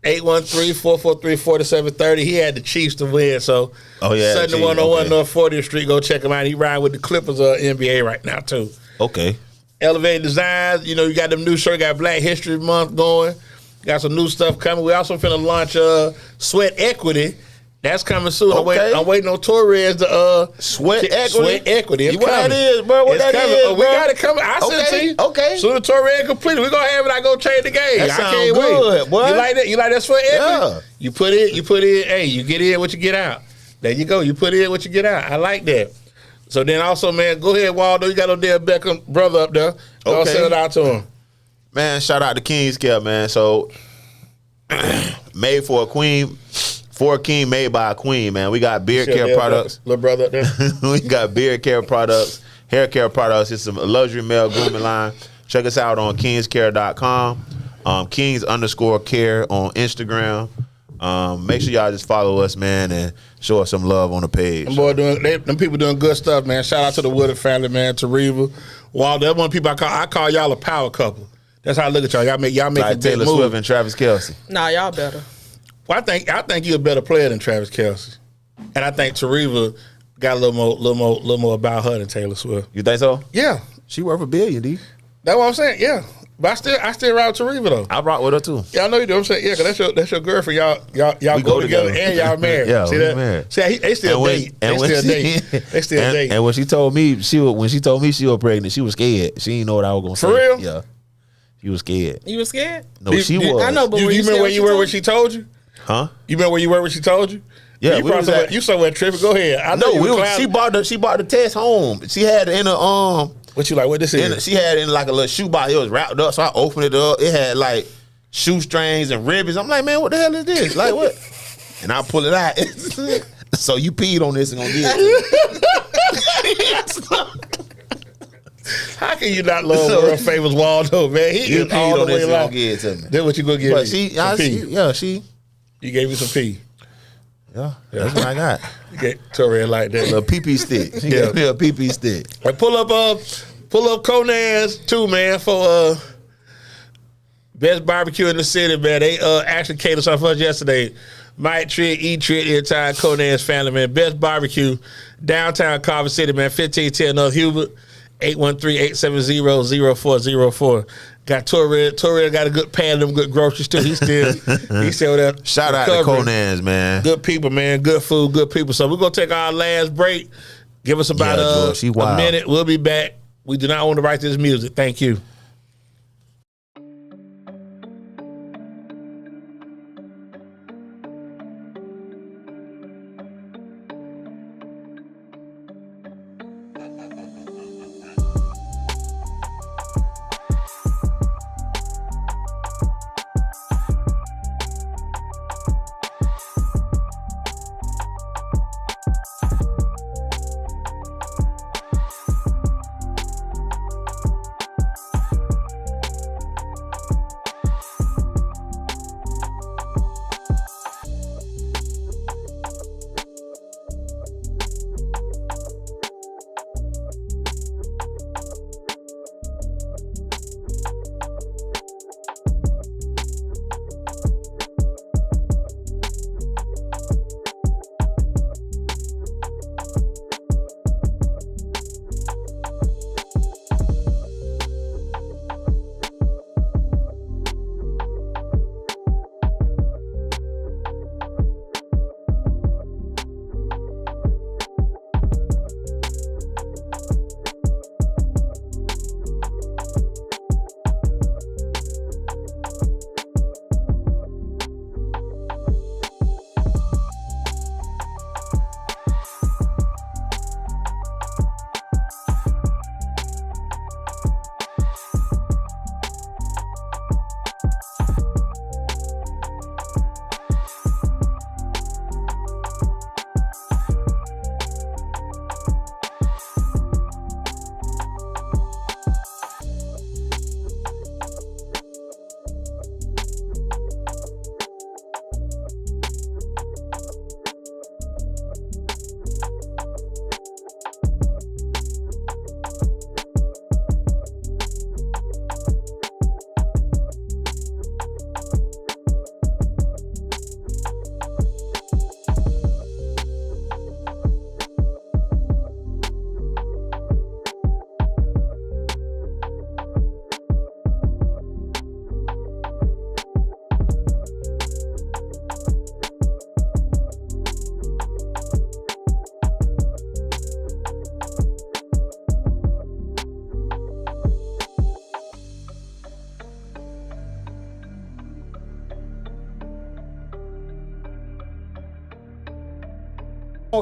813-443-4730. He had the Chiefs to win, so 7101 North 40th Street. Go check him out. He riding with the Clippers NBA right now too. Okay. Elevated Designs. You know, you got them new shirts. Got Black History Month going. Got some new stuff coming. We also finna launch Sweat Equity. That's coming soon. Okay. I'm waiting on Torres to Sweat Equity. Sweat Equity. It's what coming. that is, bro? What it's that coming. is, We got it coming. I sent it to you. Okay. Soon as Torres completed, we're gonna have it. I go change the game. That I sound can't good, wait. boy. You like that? You like that Sweat Equity? Yeah. You put in. Hey, you get in what you get out. There you go. You put in what you get out. I like that. So then also, man, go ahead, Waldo. You got no damn Beckham brother up there. Go send it out to him. Man, shout out to King's Care, man. So made for a queen. For a king, made by a queen, man. We got beard care products. Little brother up there. We got beard care products, hair care products. It's a luxury male grooming line. Check us out on kingscare.com. Kings_care on Instagram. Make sure y'all just follow us, man, and show us some love on the page. Them people doing good stuff, man. Shout out to the Woodard family, man. To Reva. Wow, that's one of the people I call y'all a power couple. That's how I look at y'all. Y'all make like Taylor Swift and Travis Kelce. Nah, y'all better. Well, I think you're a better player than Travis Kelce, and I think Teresa got a little more about her than Taylor Swift. You think so? Yeah, she worth $1 billion, D. That's what I'm saying. Yeah, but I still ride with Teresa though. I rock with her too. Yeah, I know you do. I'm saying because that's your girlfriend. Y'all go together and y'all married. Yeah, see that? Married. See, they still date. They still date. And when she told me she was pregnant, she was scared. She didn't know what I was gonna say. For real? Yeah, she was scared. You were scared? No, she was. I know, but you remember where you were when she told you? Huh? You remember where you were when she told you? Yeah, you somewhere tripping. Go ahead. I know she bought the test home. She had it in her What you like? What this is? She had it in like a little shoebox. It was wrapped up, so I opened it up. It had like shoestrings and ribbons. I'm like, man, what the hell is this? Like what? And I pull it out. So you peed on this and gonna get it. How can you not love world famous Waldo, man? He You is all the way gonna like. give it to me. Then what you gonna give But me? she You gave me some pee. Yeah, that's what I got. You get Torres like that. A little pee stick. She gave me a pee stick. Like pull up Conan's too, man, for best barbecue in the city, man. They actually catered something for us yesterday. Mike Trick, E-Trick, the entire Conan's family, man. Best barbecue, downtown Carver City, man. 1510 North Hubert, 813-870-0404. Got Torres. Torres got a good pan of them good groceries too. He's still there. Shout out to Conan's, man. Good people, man. Good food, good people. So we're gonna take our last break. Give us about a minute. We'll be back. We do not want to write this music. Thank you.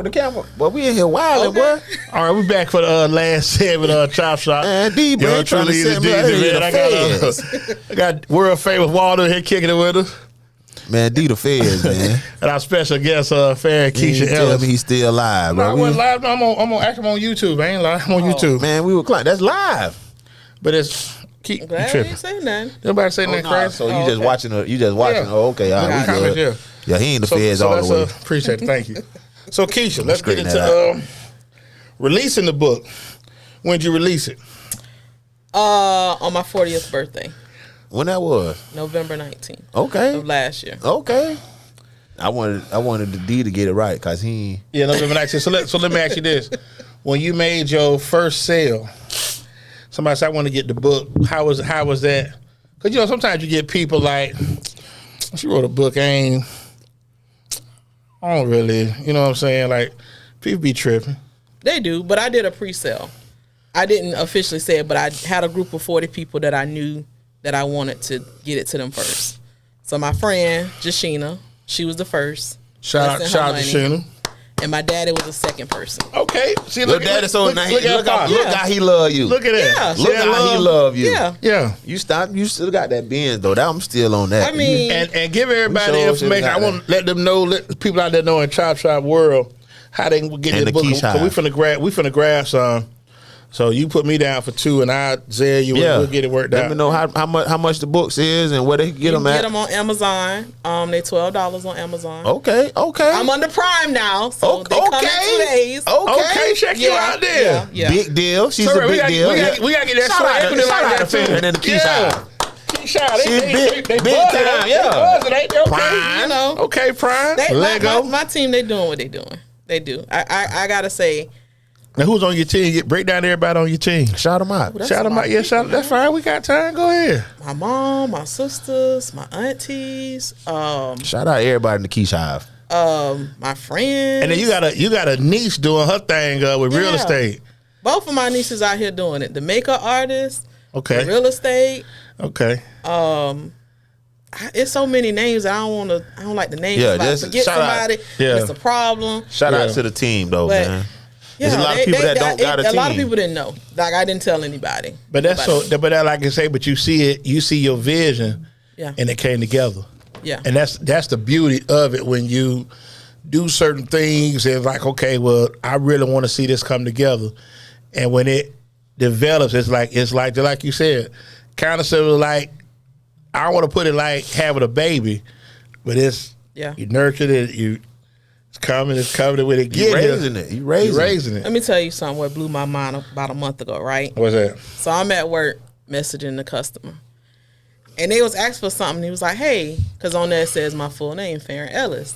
smoke the camera. But we in here wilding, boy. All right, we back for the last segment Chop Shop. Man, D, bro, Yo, trying to truly set the me up DZ, here man. I got world famous Waldo here kicking it with us. Man, D the Feds, man. And our special guest, Farin Keisha Keisha tell Ellis. me he's still alive, No, I bro. wasn't live. No, I'm on actually I'm on YouTube. I ain't live. I'm on YouTube. Man, we were clowning. That's live. But it's keep Glad you tripping. ain't saying nothing. Nobody say nothing Nah, crazy. so you Oh, just okay. watching. You just watching. Yeah. Oh, okay. All right, we Comments, good. yeah. Yeah, he ain't the Feds all the way. Appreciate it. Thank you. So Keisha, let's get Straighten that into releasing the book. When'd you release it? On my 40th birthday, When that was? November 19th Okay. of last year. Okay. I wanted the D to get it right because he. Yeah, November 19th. So let me ask you this: when you made your first sale, somebody said, "I want to get the book." How was that? Because sometimes you get people like, she wrote a book. I don't really, you know what I'm saying? Like, people be tripping. They do, but I did a pre-sale. I didn't officially say it, but I had a group of 40 people that I knew that I wanted to get it to them first. So my friend, Jashina, she was the first. Shout out to Sheena. And my daddy was the second person. Okay, see, Look, daddy, so nice. Look how Yeah. he love you. Look at that. Yeah. See Look that how he love you. Yeah. Yeah. You still got that Benz though. I'm still on that. I mean, And give everybody We the sure information. should've I got want to let them know, let the people out there know in Chop Shop world how they can get And the the book. Keisha. So we finna grab some. So you put me down for 2, and I zare you. yeah, We'll get it worked Let out. me know how much the books is and where they can get you them can at. get them on Amazon. They $12 on Amazon. Okay. I'm under Prime now, so they come in 2 days. Okay, check you out there. Yeah. Big deal. She's So, a we big gotta- deal. we gotta get that Shout out swag to- in shout like out that to too. Farin and the Keisha. Yeah. Keisha, She's big they time, buzzing, yeah. They buzzing, ain't they? Okay. Prime. You know. Okay, Prime. They, Lego. my team, they doing what they doing. They do. I gotta say, Now, who's on your team? Break down everybody on your team. Shout them out. that's Shout them a lot out. of Yeah, people, that's fine. We got time. Go ahead. my mom, my sisters, my aunties, Shout out everybody in the Keisha Hive. my friends. And then you got a niece doing her thing with real Yeah. estate. Both of my nieces out here doing it. The makeup artist, Okay. the real estate. Okay. It's so many names. I don't like the names. Yeah, If I just forget shout out. somebody, Yeah. it's a problem. Shout Yeah. out to the team though, But, man. Yeah, There's a lot of people that don't got a team. A lot of people didn't know. Like I didn't tell anybody. But that's Nobody. but that like I say, but you see it, you see your vision, Yeah. and it came together. Yeah. And that's the beauty of it when you do certain things and like, okay, well, I really want to see this come together. And when it develops, it's like you said, kind of sort of like, I don't want to put it like having a baby, but it's you nurtured it, it's coming with it. You raising it. You raising it. Let me tell you something what blew my mind about a month ago, right? What's that? So I'm at work messaging the customer. And they was asked for something. He was like, hey, because on there it says my full name, Farin Ellis.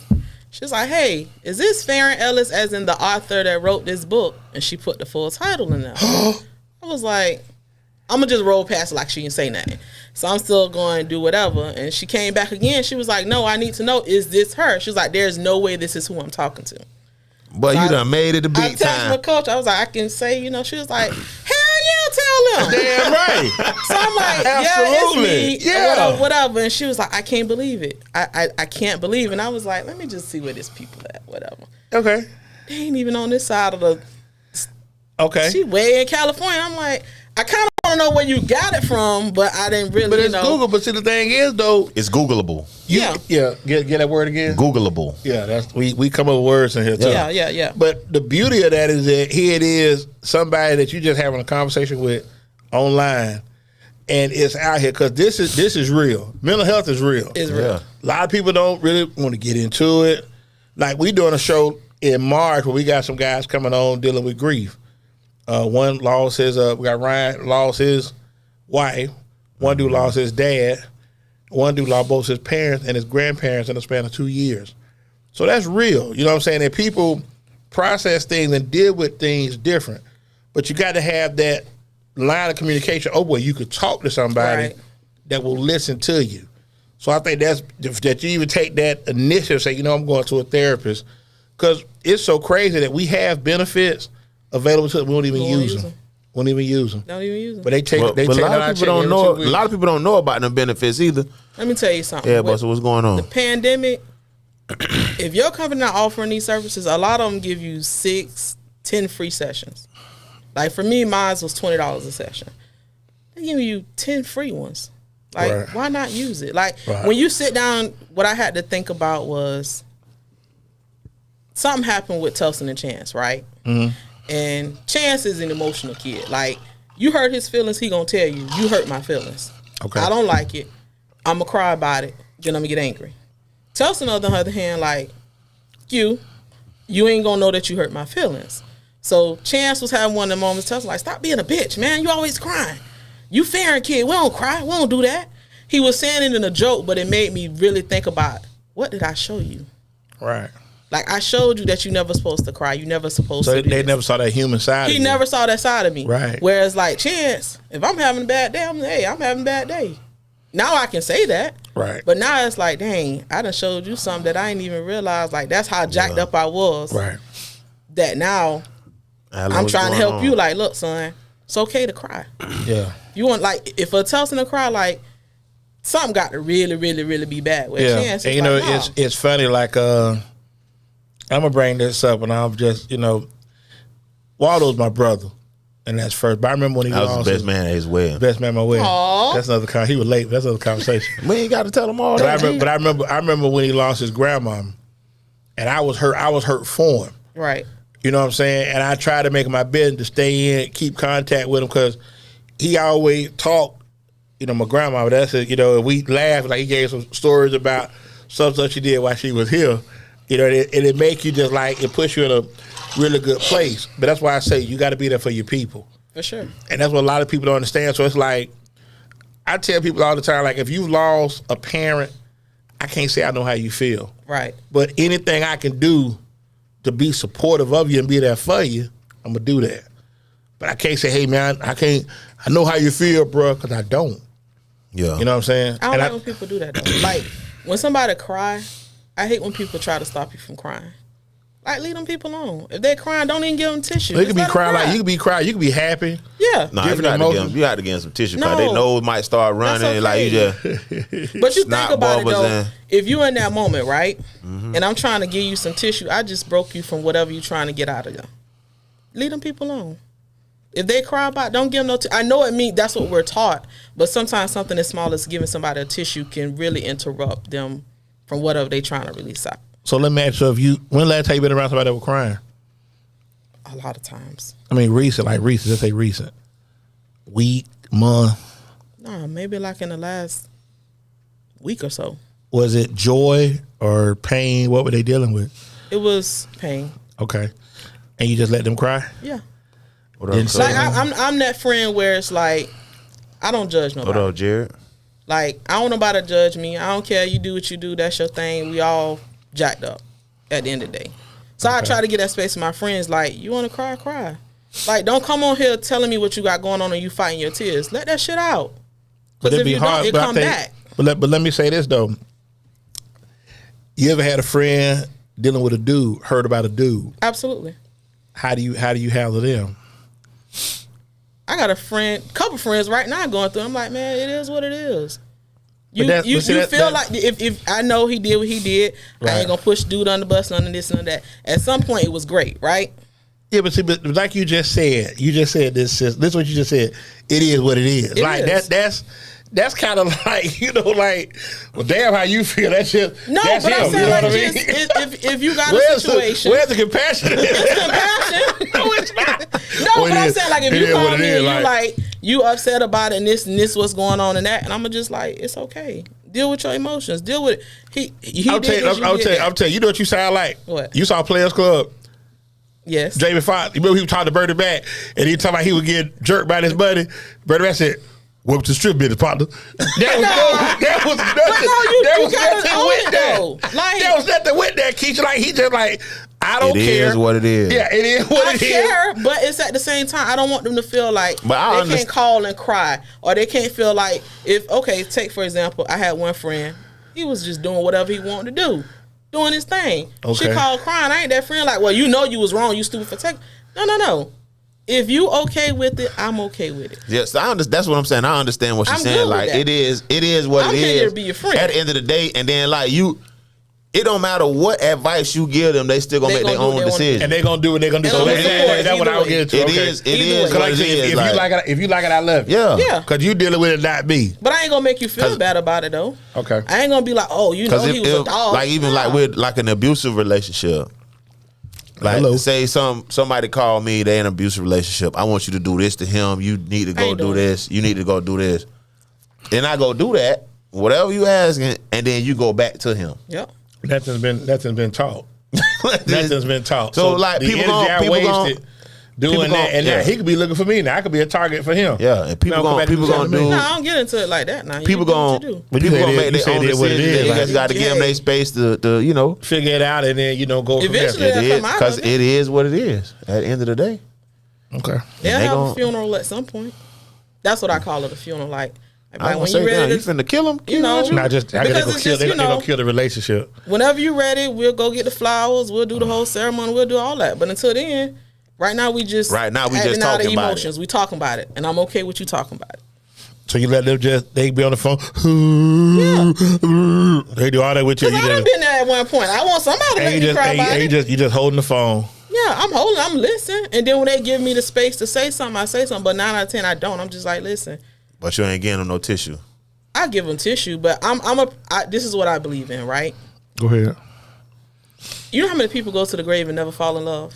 She was like, hey, is this Farin Ellis as in the author that wrote this book? And she put the full title in there. I was like, I'm going to just roll past it like she didn't say nothing. So I'm still going to do whatever. And she came back again. She was like, no, I need to know, is this her? She was like, there's no way this is who I'm talking to. But you done made it a I big texted my time. coach. I was like, I can say, she was like, hell yeah, tell them. Damn right. So I'm like, Absolutely. yeah, it's me. Yeah. Whatever. And she was like, I can't believe it. I can't believe it. And I was like, let me just see where this people at. Whatever. Okay. They ain't even on this side of the. Okay. She way in California. I'm like, I kind of want to know where you got it from, but I didn't really. But it's Google. But see, the thing is, though, It's Googleable. Yeah. Get that word again. Googleable. Yeah, that's we come up with words in here too. Yeah. But the beauty of that is that here it is, somebody that you just having a conversation with online, and it's out here because this is real. Mental health is real. It's real. Yeah. A lot of people don't really want to get into it. Like we doing a show in March where we got some guys coming on dealing with grief. One lost his. We got Ryan lost his wife. One dude lost his dad. One dude lost both his parents and his grandparents in the span of 2 years. So that's real. You know what I'm saying? And people process things and deal with things different. But you got to have that line of communication where you could talk to somebody Right. that will listen to you. So I think that you even take that initiative, say, I'm going to a therapist. Because it's so crazy that we have benefits available to us. We won't even use them. Won't even use them. Don't even use them. But they take But they a take lot of people don't know. A lot of people don't know about them benefits either. Let me tell you something. Yeah, With but so what's going on? the pandemic, if your company not offering these services, a lot of them give you 6, 10 free sessions. Like for me, mine was $20 a session. They give you 10 free ones. Like, Right. why not use it? Like, Right. when you sit down, what I had to think about was something happened with Tulsa and Chance, right? Mm-hmm. And Chance is an emotional kid. Like, you hurt his feelings, he gonna tell you, you hurt my feelings. Okay. I don't like it. I'm gonna cry about it. Then I'm gonna get angry. Tulsa, on the other hand, like, you ain't gonna know that you hurt my feelings. So Chance was having one of the moments. Tulsa like, stop being a bitch, man. You always crying. You Farin kid. We don't cry. We don't do that. He was saying it in a joke, but it made me really think about, what did I show you? Right. Like, I showed you that you never supposed to cry. You never supposed So to do they this. never saw that human side. He of you. never saw that side of me. Right. Whereas, like, Chance, if I'm having a bad day, I'm having a bad day. Now I can say that. Right. But now it's like, dang, I done showed you something that I ain't even realize. Like, that's how jacked up I was. Right. That now I'm trying to help you. Like, look, son, it's okay to cry. Yeah. You want, like, if a Tulsa to cry, like, something got to really, really, really be bad. With Yeah. Chance, And like, no. it's funny. Like, I'm gonna bring this up, and I'm just, Waldo's my brother, and that's first. But I remember when he I was lost the best his- man at his wedding. Best man at my wedding. Aw. That's another. He was late. That's another conversation. We ain't got to tell them all But I that. remember when he lost his grandma, and I was hurt. I was hurt for him. Right. You know what I'm saying? And I tried to make it my business to stay in, keep contact with him, because he always talked. My grandma. That's it. We laughed, like he gave some stories about some stuff she did while she was here. And it make you just like, it puts you in a really good place. But that's why I say you got to be there for your people. For sure. And that's what a lot of people don't understand. So it's like, I tell people all the time, like, if you lost a parent, I can't say I know how you feel. Right. But anything I can do to be supportive of you and be there for you, I'm going to do that. But I can't say, hey, man, I know how you feel, bro, because I don't. Yeah. You know what I'm saying? I don't like when people do that, though. Like, when somebody cry, I hate when people try to stop you from crying. Like, leave them people alone. If they're crying, don't even give them tissue. You can be Just let crying, them cry. like, you can be crying, you can be happy. Yeah. No, you different got emotions. to give them some tissue because No. they know it might start running. That's Like you okay. just But you snot think about it, bubbles though. and- If you in that moment, right, and I'm trying to give you some tissue, I just broke you from whatever you're trying to get out of them. Leave them people alone. If they cry about it, don't give them no I know it means that's what we're taught, but sometimes something as small as giving somebody a tissue can really interrupt them from whatever they trying to release out. So let me ask you, when last time you been around somebody that was crying? A lot of times. I mean, recent, let's say recent. Week, month. No, maybe like in the last week or so. Was it joy or pain? What were they dealing with? It was pain. Okay. And you just let them cry? Yeah. What up, Didn't say Like I'm that friend where it's like I don't judge nobody. What up, Jared? Like, I don't want nobody to judge me. I don't care. You do what you do. That's your thing. We all jacked up at the end of the day. So I try to get that space with my friends. Like, you want to cry, cry. Like, don't come on here telling me what you got going on and you fighting your tears. Let that shit out. Because if you don't, it come back. But let me say this, though. You ever had a friend dealing with a dude, heard about a dude? Absolutely. How do you handle them? I got couple friends right now going through. I'm like, man, it is what it is. You But feel like if I know he did what he did, I Right. ain't gonna push dude under the bus, none of this, none of that. At some point, it was great, right? Yeah, but like you just said this is what you just said. It is what it is. It like is. that's kind of like, like, well, damn, how you feel? That's just No, that's but him. I'm saying, You know like, what I mean? just, if you got a Where's situation, where's the compassion? it's compassion. No, it's not. No, Well, but it I'm is. saying, like, if It you is what call it me is, and you like you upset about it and this what's going on and that, and I'm just like, it's okay. Deal with your emotions. Deal with it. I'll tell you. You know what you sound like? What? You saw Players Club. Yes. Jamie Foxx. You remember he was talking to Bertie Mac, and he talking about he would get jerked by his buddy. Bertie Mac said, "Welcome to strip business, partner." That was nothing with that. Like, There was nothing with that, Keisha. Like, he just like, I don't care. It is what it is. Yeah, it is what I it is. care, but it's at the same time, I don't want them to feel like But they can't call and cry, or they can't feel like take for example, I had one friend, he was just doing whatever he wanted to do, doing his thing. She Okay. called crying. I ain't that friend like, well, you know you was wrong, you stupid for taking. No. If you okay with it, I'm okay with it. Yes, that's what I'm saying. I understand what she's I'm saying. good with Like that. it is what I'm it here is. to be your friend. At the end of the day, and then like you it don't matter what advice you give them, they still gonna make their own decision. And they gonna do what they gonna do. So that's what I was getting to. It is what it is. If you like it, I love it. Yeah. Because you dealing with it, not me. But I ain't gonna make you feel bad about it though. Okay. I ain't gonna be like, oh, you know, he was a dog. Like even like with like an abusive relationship. Like say somebody call me, they in an abusive relationship. I want you to do this to him. You need to go do this. You need to go do this. Then I go do that. Whatever you asking, and then you go back to him. Yep. Nothing's been taught. Nothing's been taught. So like people gonna doing that, and now he could be looking for me. Now I could be a target for him. Yeah, and people gonna do. No, I don't get into it like that. Now people gonna make their own decisions. They just got to give them their space to figure it out, and then go from there. Eventually, because it is what it is. At the end of the day, okay, they'll have a funeral at some point. That's what I call it, a funeral. Like when you ready, you finna kill him. Not just I guess they gonna kill the relationship. Whenever you ready, we'll go get the flowers. We'll do the whole ceremony. We'll do all that. But until then. Right now we just talking emotions. about it. We talking about it, and I'm okay with you talking about it. So you let them they be on the phone. Yeah. They do all that with you. I done been there at one point. I want somebody to make me cry about it. You just holding the phone. Yeah, I'm listening, and then when they give me the space to say something, I say something. But 9 out of 10, I don't. I'm just like, listen. But you ain't getting them no tissue. I give them tissue, but this is what I believe in, right? Go ahead. You know how many people go to the grave and never fall in love?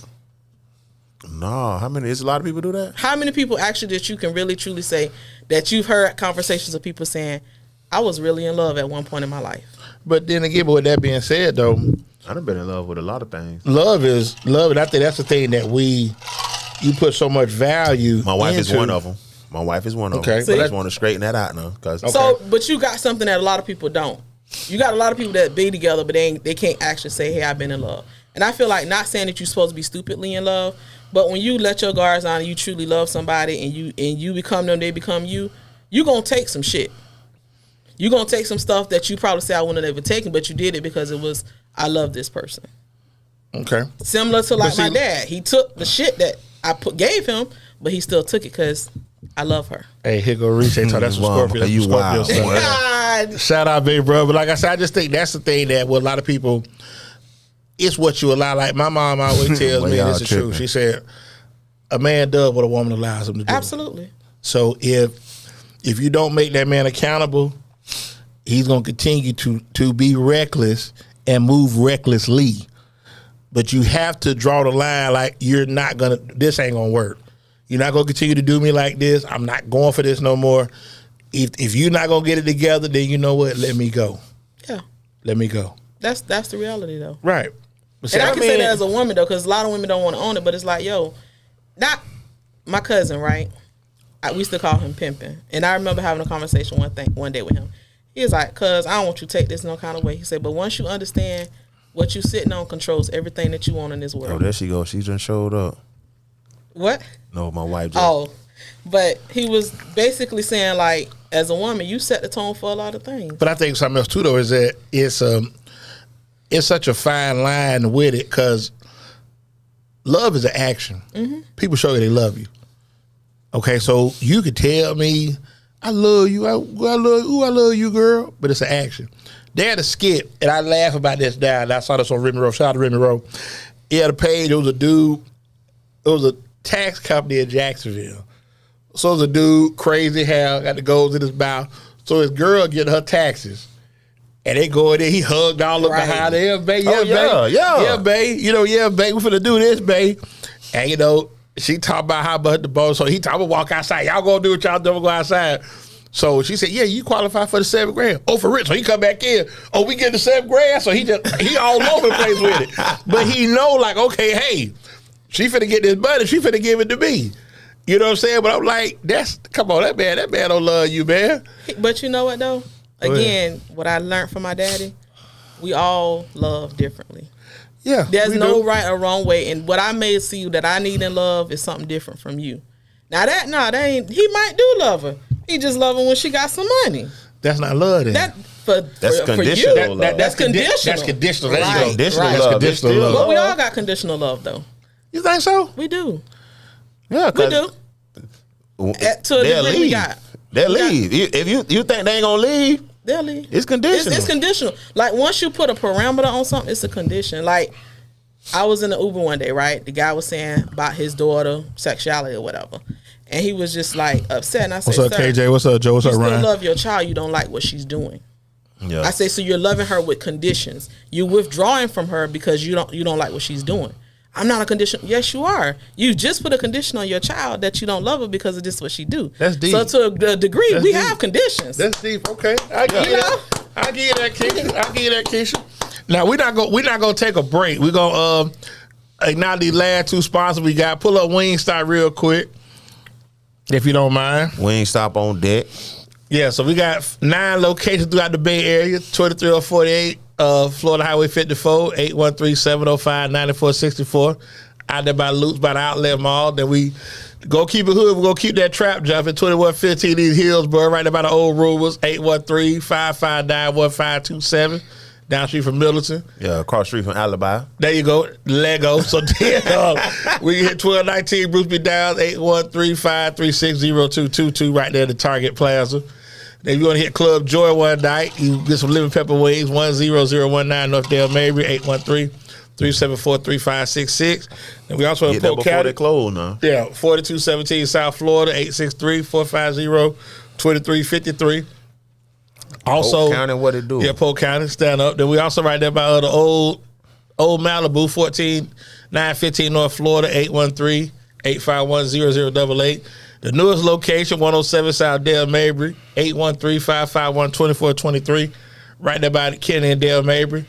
No, how many? Is a lot of people do that? How many people actually that you can really truly say that you've heard conversations of people saying, I was really in love at one point in my life? But then again, with that being said, though, I've been in love with a lot of things. Love, and I think that's the thing that you put so much value. My wife is one of them. Okay, but I just want to straighten that out now, but you got something that a lot of people don't. You got a lot of people that be together, but they can't actually say, hey, I've been in love. And I feel like, not saying that you're supposed to be stupidly in love, but when you let your guards down and you truly love somebody and you become them, they become you, you're going to take some shit. You're going to take some stuff that you probably say I wouldn't have ever taken, but you did it because it was, I love this person. Okay. Similar to my dad. He took the shit that I gave him, but he still took it because I love her. Hey, here go Reese. That's what Scorpio. You wild. Shout out, baby bro. But like I said, I just think that's the thing that with a lot of people, it's what you allow. Like my mom always tells me, and this is true. She said, a man does what a woman allows him to do. Absolutely. So if you don't make that man accountable, he's going to continue to be reckless and move recklessly. But you have to draw the line. Like, this ain't going to work. You're not going to continue to do me like this. I'm not going for this no more. If you're not going to get it together, then you know what? Let me go. Yeah. Let me go. That's the reality, though. Right. And I can say that as a woman, though, because a lot of women don't want to own it, but it's like, not my cousin, right? We used to call him pimping. And I remember having a conversation one day with him. He was like, cuz I don't want you to take this no kind of way. He said, but once you understand what you sitting on controls everything that you want in this world. Oh, there she goes. She just showed up. What? No, my wife just. Oh, but he was basically saying, like, as a woman, you set the tone for a lot of things. But I think something else, too, though, is that it's such a fine line with it because love is an action. Mm-hmm. People show you they love you. Okay, so you could tell me, I love you, I love you, girl, but it's an action. They had a skit, and I laugh about this now, and I saw this on Remy Rowe. Shout out to Remy Rowe. He had a page, it was a dude, it was a tax company in Jacksonville. So it was a dude, crazy hair, got the goals in his mouth. So his girl getting her taxes. And they go in there, he hugged all up behind her. Yeah, babe, yeah, babe. Yeah, babe, we finna do this, babe. And, she talk about how about the boss. So he talk about walk outside. Y'all gonna do what y'all do, go outside. So she said, yeah, you qualify for the $7,000. Oh, for real. So he come back in. Oh, we get the $7,000. So he all over the place with it. But he know, like, okay, hey, she finna get this money. She finna give it to me. You know what I'm saying? But I'm like, come on, that man don't love you, man. But you know what, though? Again, what I learned from my daddy, we all love differently. Yeah. There's no right or wrong way. And what I may see that I need in love is something different from you. Now that ain't, he might do love her. He just love her when she got some money. That's not love then. That's conditional love. That's conditional. That's conditional. Right. There you go. Conditional love. That's conditional love. But we all got conditional love, though. You think so? We do. Yeah, we do. To a degree we got. They'll leave. If you think they ain't gonna leave, they'll leave. It's conditional. It's conditional. Like once you put a parameter on something, it's a condition. Like I was in the Uber one day, right? The guy was saying about his daughter, sexuality or whatever. And he was just like upset. And I said, What's up, KJ? What's up, Joe? What's up, you Ryan? still love your child. You don't like what she's doing. Yeah. I say, so you're loving her with conditions. You're withdrawing from her because you don't like what she's doing. I'm not a condition. Yes, you are. You just put a condition on your child that you don't love her because of this what she do. That's deep. So to a degree, That's we deep. have conditions. That's deep. Okay, I give you that. I give you that, Keisha. Now we're not gonna take a break. We're gonna acknowledge the last two sponsors we got. Pull up Wingstop real quick, if you don't mind. Wingstop on deck. Yeah, so we got 9 locations throughout the Bay Area, 2348 Florida Highway 54, 813-705-9464. Out there by Lutz, by the Outlet Mall. Then we go keep it hood. We're going to keep that trap jumping. 2115 East Hillsborough, right there by the old Rubers, 813-559-1527. Down street from Middleton. Yeah, across the street from Alibi. There you go, Lego. So then, we hit 1219 Bruce B. Downs, 813-536-0222, right there at the Target Plaza. Then if you want to hit Club Joy one night, you get some lemon pepper wings, 10019 North Dale Mabry, 813-374-3566. And we also Get have that Polk before County. they close now. Yeah, 4217 South Florida, 863-450-2353. Also, Polk County, what it do? Yeah, Polk County, stand up. Then we also right there by the old Malibu, 14915 North Florida, 813-851-0088. The newest location, 107 South Dale Mabry, 813-551-2423. Right there by the Kenny and Dale Mabry.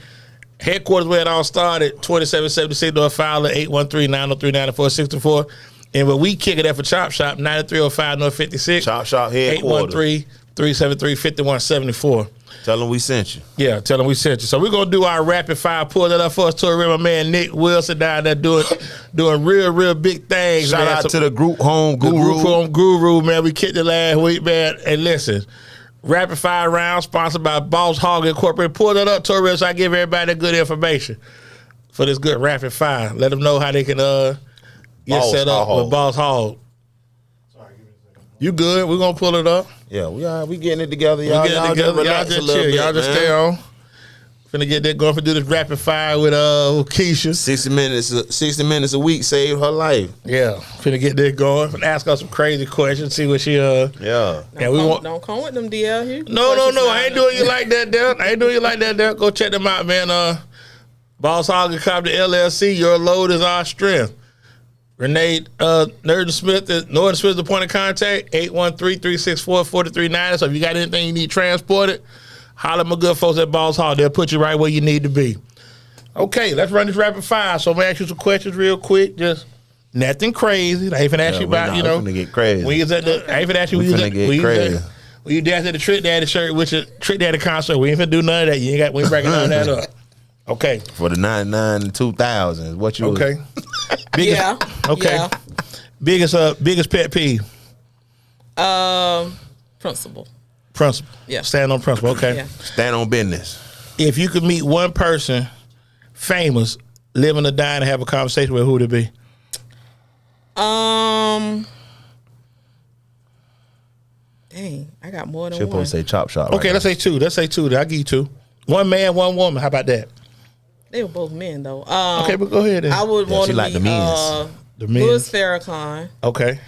Headquarters where it all started, 2776 North Fowler, 813-903-9464. And when we kick it at for Chop Shop, 9305 North 56. Chop Shop headquarters. 813-373-5174. Tell them we sent you. Yeah, tell them we sent you. So we're gonna do our rapid fire. Pull that up for us. To my man Nick Wilson down there doing real big things. Shout man. out to the group home The guru. group home guru, man. We kicked it last week, man. And listen, rapid fire round sponsored by Boss Hog Incorporated. Pull that up, Torres, so I give everybody that good information for this good rapid fire. Let them know how they can get Boss set up Hog. with Boss Hog. Sorry, give me a second. You good? We're gonna pull it up. Yeah, we getting it together. We Y'all, getting it together. Y'all relax just a little chill. bit, Y'all just man. stay on. Finna get that going for do this rapid fire with Keisha. 60 minutes a week saved her life. Yeah, finna get this going. Finna ask her some crazy questions. See what she Yeah. Yeah, we want. Don't come with them, DL. Hugh. No. I ain't doing you like that, Del. Go check them out, man. Boss Hog and Company LLC. Your load is our strength. Renee Northern Smith is the point of contact. 813-364-4390. So if you got anything you need transported, holler at my good folks at Boss Hog. They'll put you right where you need to be. Okay, let's run this rapid fire. So I'm gonna ask you some questions real quick. Just nothing crazy. I ain't finna ask you about, we finna get crazy. when you was at the. I ain't finna ask you We when you was finna at get when you was crazy. at- when you danced at the Trick Daddy shirt, which is Trick Daddy concert. We ain't finna do none of that. We ain't breaking none of that up. Okay. For the 99 and 2000s. What you Okay. Biggest, Yeah. Okay. Yeah. Biggest pet peeve. Principle. Principle. Yeah. Stand on principle. Okay. Yeah. stand on business? If you could meet one person, famous, living or dying, and have a conversation with, who would it be? Dang, I got more than She'll one. probably say chop shop. Okay, let's say two. I'll give you two. One man, one woman. How about that? They were both men though. Okay, but go ahead then. I would Yeah, want she to like be the men's. The men. Louis Farrakhan Okay.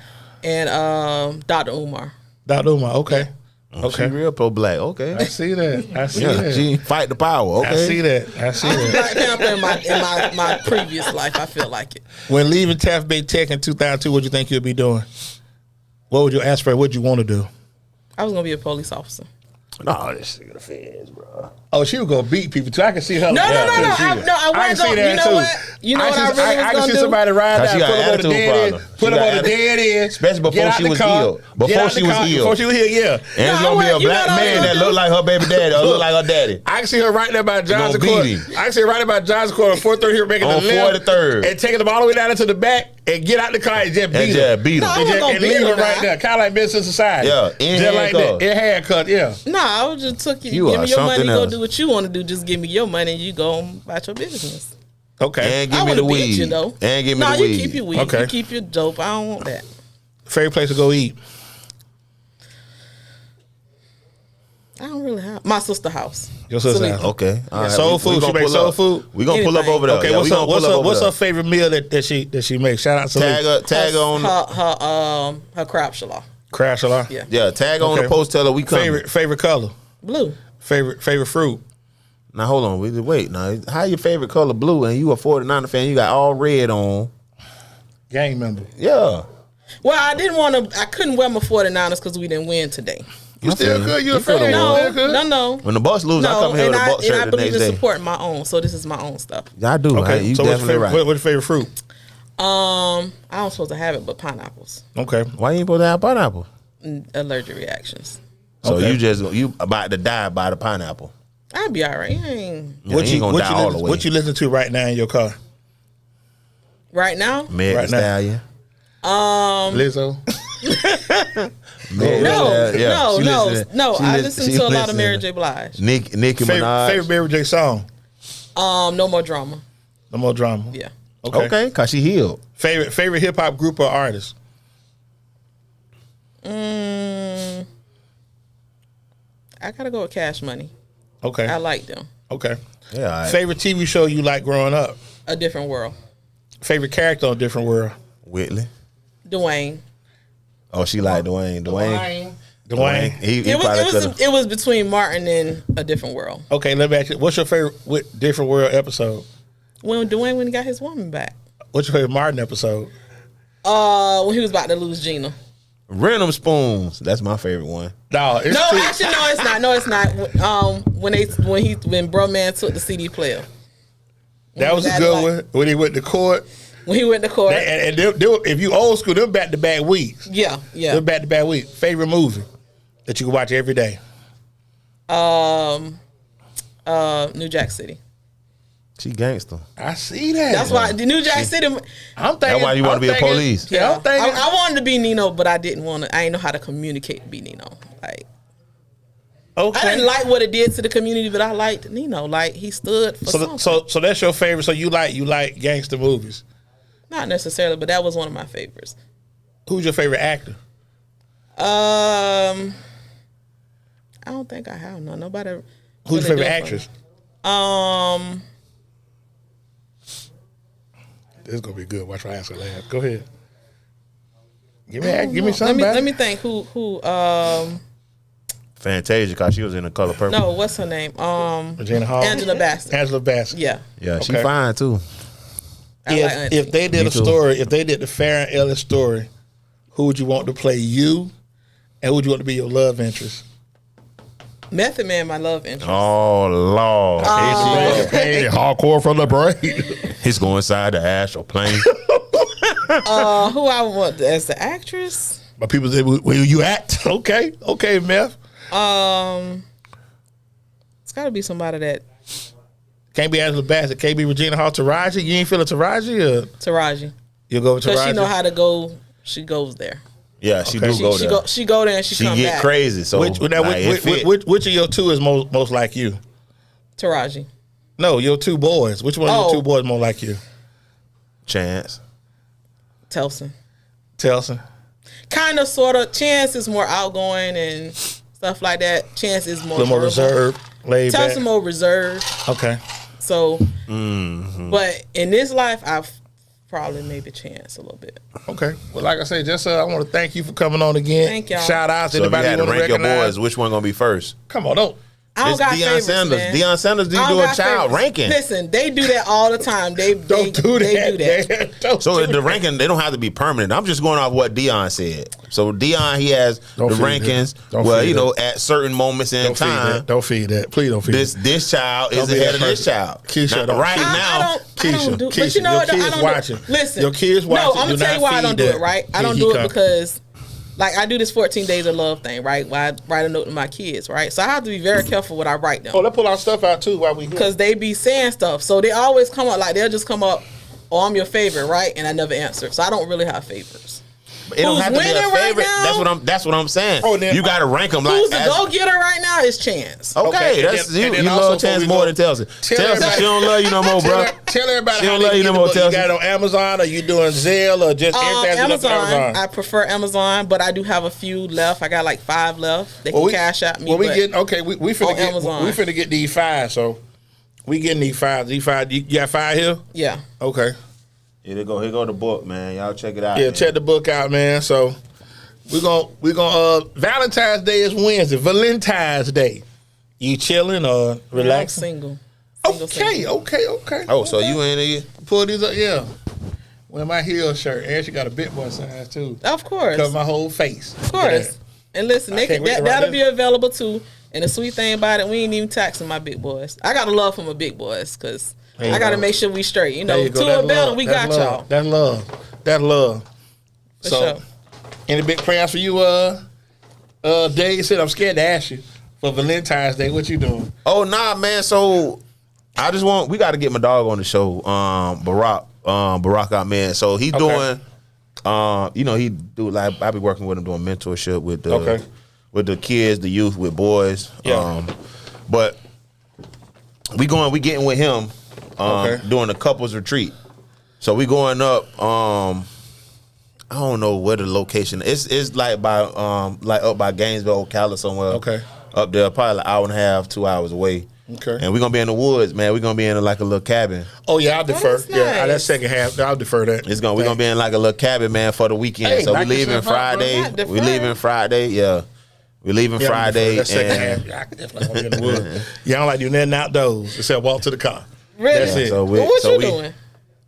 and Dr. Umar. Dr. Umar. Okay. Okay, Okay. real pro black. Okay, I see that. I see yeah, that. she fight the power. Okay, I see that. I see that. Black Panther in my previous life, I feel like it. When leaving Taft Bay Tech in 2002, what do you think you'll be doing? What would you ask for? What would you want to do? I was gonna be a police officer. No, this nigga the feds, bro. Oh, she was gonna beat people too. I can see her. No, Yeah, no, I no. can see that. I I can wasn't see gonna. that You know too. what? You know what I really was I can gonna see do? somebody ride Cause out, she got put them on the attitude dead end, problem. put She them got on the dead end, Especially before get out she the was car, ill. get Before out she the was car, ill. Before she was here, yeah. And it's gonna be a black man that look like her baby daddy or look like her daddy. I can see her right there by Johnson gonna Court. beat him. I can see her right there by Johnson Court on 430 here making On the left 43rd. and taking them all the way down into the back and get out the car and just beat her. beat No, I him. And, wasn't gonna and beat leave her her right now. there, kind of like Business Society. Yeah, in just like that, handcuffs. in handcuffs. Yeah. No, I would just took you. You Give are me your money. something Go else. do what you want to do. Just give me your money. and you go about your business. Okay. And give I me the wouldn't beat you weed. though. And give me no, the you weed. keep your weed. Okay. You keep your dope. I don't want that. Favorite place to go eat? I don't really have my sister house. Your sister's Salida. house. Okay. All right. Soul food. She makes soul food. We gonna pull up Anything. over there. Okay, Yeah, we gonna pull up over what's there. her favorite meal that she makes? Shout out to Tag on. Her crab shallow. Crash a lot. Yeah. Yeah, tag on Okay. the post. Tell her we come. Favorite color. Blue. Favorite fruit. Now hold on. Wait. Now how your favorite color blue and you a 49er fan? You got all red on. Gang member. Yeah. Well, I didn't want to. I couldn't wear my 49ers because we didn't win today. You still good? You a coulda fan? won. You still good? No. When the Bucks lose, I come here with a Bucks and I shirt the believe next in day. supporting my own. So this is my own stuff. I do. Okay. You So what's definitely right. what's your favorite fruit? I don't supposed to have it, but pineapples. Okay. Why you ain't supposed to have pineapple? Allergic reactions. So Okay. you about to die by the pineapple. I'd be all right. You ain't Yeah, you ain't gonna die all the way. What you listen to right now in your car? right now. Meg Right Thee now. Stallion. Lizzo. Meg Thee Stallion. No. She I listen- listen she to a lot listen of to Mary J. Blige. Nicki Favorite Minaj. Mary J song. No more drama. No more drama. Yeah. Okay, cause she healed. Favorite hip hop group or artist. I gotta go with Cash Money. Okay. I like them. Okay. Yeah. All right. Favorite TV show you like growing up. A Different World. Favorite character on Different World. Whitley. Dwayne. Oh, she like Dwayne. Dwayne. He probably could've. It was between Martin and A Different World. Okay, let me ask you. What's your favorite Different World episode? When he got his woman back. What's your favorite Martin episode? When he was about to lose Gina. Random Spoons. That's my favorite one. No, it's No, two. actually, no, it's not. No, it's not. When Bro Man took the CD player. That was a good one. When he went to court. When he went to court. And if you old school, them back to back weeks. Yeah. Them back to back weeks. Favorite movie that you can watch every day. New Jack City. She gangster. I see that. That's why the New Jack City. I'm thinking. That's why you want to be a police. Yeah, I'm thinking. I wanted to be Nino, but I didn't want to. I didn't know how to communicate to be Nino. Like Okay. I didn't like what it did to the community, but I liked Nino. Like he stood for something. So that's your favorite. So you like gangster movies. Not necessarily, but that was one of my favorites. Who's your favorite actor? I don't think I have none. Nobody. Who's really your favorite do it for me. actress? This is gonna be good. Watch my answer last. Go ahead. Give me something. Let me think. Who? Fantasia, cause she was in The Color Purple. No, what's her name? Regina Hall. Angela Bassett. Angela Bassett. Yeah. Yeah, she Okay. fine too. I like Auntie. If they did Me a too. story, if they did the Farin Ellis story, who would you want to play you, and who would you want to be your love interest? Method Man, my love interest. Oh Lord, Hey, hardcore from the brain. he's going inside the astral plane. Who I want as the actress? But people say, "Where you at?" Okay, Meth. It's got to be somebody that Can't be Angela Bassett. Can't be Regina Hall. Taraji. You ain't feeling Taraji, or Taraji, you'll go with because Taraji? she know how to go. She goes there. Yeah, she Okay. do go there. She go there and she come get back. crazy. So Which like, it fit. which of your two is most like you? Taraji. No, your two boys. Which one of your Oh. two boys more like you? Chance. Telson. Telson. Kind of, sort of. Chance is more outgoing and stuff like that. Chance is A more little more reserved, laid back. Telson more reserved. Okay. So, but in this life, I've probably maybe Chance a little bit. Okay. Well, like I said, just I want to thank you for coming on again. Thank y'all. Shout out to So if you anybody had to want to rank your recognize. boys, which one gonna be first? Come on, don't. I don't It's got Deion favorites, Sanders. man. Deion Sanders, do I you don't do a got child favorites. ranking? Listen, they do that all the time. They Don't They do that. do that. man. Don't So do the that. ranking, they don't have to be permanent. I'm just going off what Deion said. So Deion, he has Don't the feed rankings. that. Don't Well, feed you know, that. at certain moments in Don't feed time, that. Don't feed that. Please don't feed this child Don't is be ahead that of this person. child. Keisha, Now, don't right feed now, I don't do, but you know your what? kids I don't watching. do. Listen, Your kids watching. No, I'm Do gonna tell not you why I feed don't do that. it. Right, I don't He do it come. because, like, I do this 14 days of love thing. Right, where I write a note to my kids. Right, so I have to be very careful what I write them Oh, let's pull our stuff out too while we here. because they be saying stuff. So they always come up like they'll just come up. Oh, I'm your favorite, right? And I never answer. So I don't really have favorites. It don't Who's have to be a winning right favorite. now? That's what I'm saying. Oh, then- you got to rank them like. Who's the go-getter right now is Chance. Okay, and that's then- and you. then You also love Chance before we more go- than Chelsea. Tell Chelsea, everybody- she don't love you no more, bro. Tell everybody She how don't they love get you no the more, book. You Chelsea. got it on Amazon, or you doing Zelle, or just everything's up Amazon. on Amazon? I prefer Amazon, but I do have a few left. I got like 5 left. They can cash out me. Well, we but getting okay. We finna on get Amazon. we finna get these 5. So we getting these 5. These 5. You got 5 here? yeah. Okay. Here go the book, man. Y'all check it out. Yeah, man. check the book out, man. So we're gonna Valentine's Day is Wednesday. Valentine's Day. You chilling or I'm relaxing? single. Okay. Oh, so you ain't here? Pull these up, yeah. Wear my heel shirt. And she got a big boy size too. Of course. Cover my whole face. Of course. And listen, I can't wait to write that'll that. be available too. And the sweet thing about it, we ain't even taxing my big boys. I got to love for my big boys because There you I got to go. make sure we straight. You know, There you go. 2 That's or better, love. we That's got love. y'all. That's love. That's love. For So, sure. any big plans for you, Dade? Said I'm scared to ask you for Valentine's Day. What you doing? Oh nah, man. So we got to get my dog on the show. Barack out, man. So he doing. He do like I be working with him doing mentorship with the kids, the youth, with boys. Yeah. But we getting with him doing a couples retreat. So we going up. I don't know where the location. It's like by up by Gainesville, Ocala somewhere. Okay. Up there, probably like an hour and a half, 2 hours away. Okay. And we're gonna be in the woods, man. We're gonna be in like a little cabin. Oh yeah, I'll defer. that's Yeah, nice. that second half, I'll defer that. We're gonna be in like a little cabin, man, for the weekend. Hey, so we knock leaving yourself out, bro. Friday. Not defer. We leaving Friday. Yeah. We leaving Friday. That second and half, yeah, I can definitely want to be in the woods. Yeah, I don't like doing nothing outdoors except walk to the car. Really? That's it. So Well, what you doing?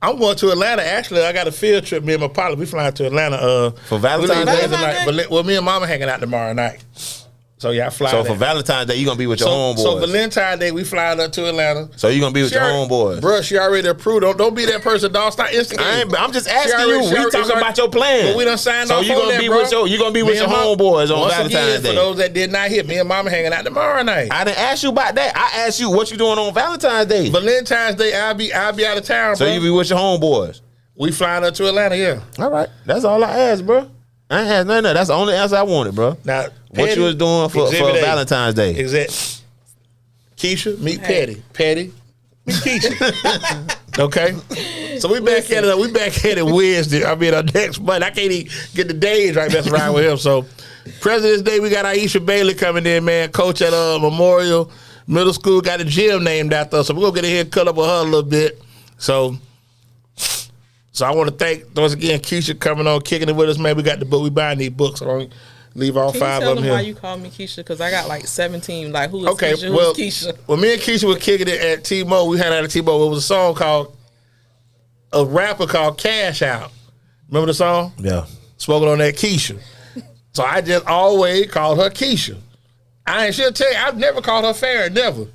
I'm going to Atlanta. Actually, I got a field trip. Me and my pilot, we flying to Atlanta. For Valentine's we Day? leave Wednesday night. Well, me and Mama hanging out tomorrow night. So yeah, I fly. So there. for Valentine's Day, you gonna be with your homeboys. So Valentine's Day, we flying up to Atlanta. So you gonna be with your homeboys. Bro, she already approved. Don't be that person, dog. Stop instigating. I'm just asking already- you. she We already- talking about your plan. But we done signed so off you on gonna that, be bro. with Me and Mama- homeboys on Once Valentine's again, Day. For those that did not hear, me and Mama hanging out tomorrow night. I didn't ask you about that. I asked you what you doing on Valentine's Day. Valentine's Day, I'll be out of town, So bro. you be with your homeboys. We flying up to Atlanta, yeah. All right, that's all I asked, bro. I ain't asked nothing. That's the only answer I wanted, bro. Now, What Petty, you was doing for Exhibit A. Valentine's Day? Keisha, meet Hey. Petty, meet Keisha. Okay, so we back at it. We back at it Wednesday. I mean, our next month. I can't even get the days right. Messing around with him. So, President's Day, we got Aisha Bailey coming in, man. Coach at Memorial Middle School, got a gym named after her. So we're gonna get in here and cut up with her a little bit. So I want to thank once again Keisha coming on, kicking it with us, man. We got the book. We buying these books. So I don't leave all Can 5 you tell of them them why here. you call me Keisha? Because I got like 17. Like, who is Okay, Keisha? well, Who's Keisha? when me and Keisha were kicking it at T-Mobile, we had at T-Mobile. It was a song called, a rapper called Cash Out. Remember the song? Yeah. Spoken on that Keisha. So I just always called her Keisha. She'll tell you, I've never called her Farin, never.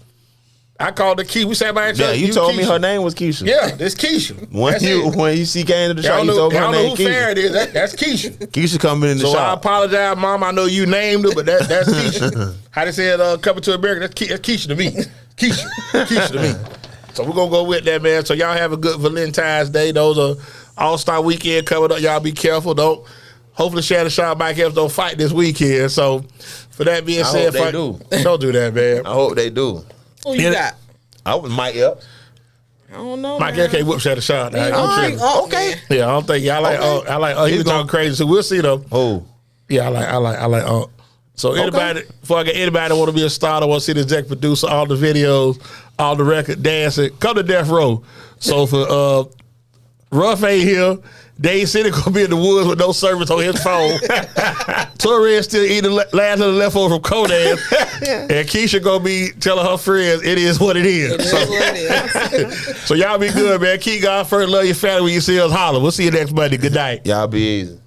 I called her Keisha. We sat by each Yeah, other. you told me Keisha. her name was Keisha. Yeah, this Keisha. When That's you it. see came to the Y'all shop, you know, told me her y'all know name who Keisha. Farin is. That's Keisha. Keisha coming in the So I shop. apologize, Mom. I know you named her, but that's Keisha. How they said, coming to America, that's Keisha to me. Keisha to me. So we're going to go with that, man. So y'all have a good Valentine's Day. Those are All-Star Weekend coming up. Y'all be careful. Hopefully Shannon Sharp Mike Epps don't fight this weekend. So for that being I said, hope they do. Don't do that, man. I hope they do. Who you got? I was Mike Epps. I don't know. Mike man. Epps can't whoop Shannon Sharp. He I'm tripping. Okay. man. Yeah, I don't think y'all like. Okay. I like. He He's was talking gonna- crazy. So we'll see though. Oh. Yeah, I like. So anybody, before I get anybody that want to be a star, want to see the exec producer, all the videos, all the record dancing, come to Death Row. So for Ruff ain't here. Dade City gonna be in the woods with no service on his phone. Torres still eating last of the leftover from Conan, and Keisha gonna be telling her friends it is what it is. It is what it is. So y'all be good, man. Keep God first. Love your family. When you see us, holler. We'll see you next Monday. Good night. Y'all be easy.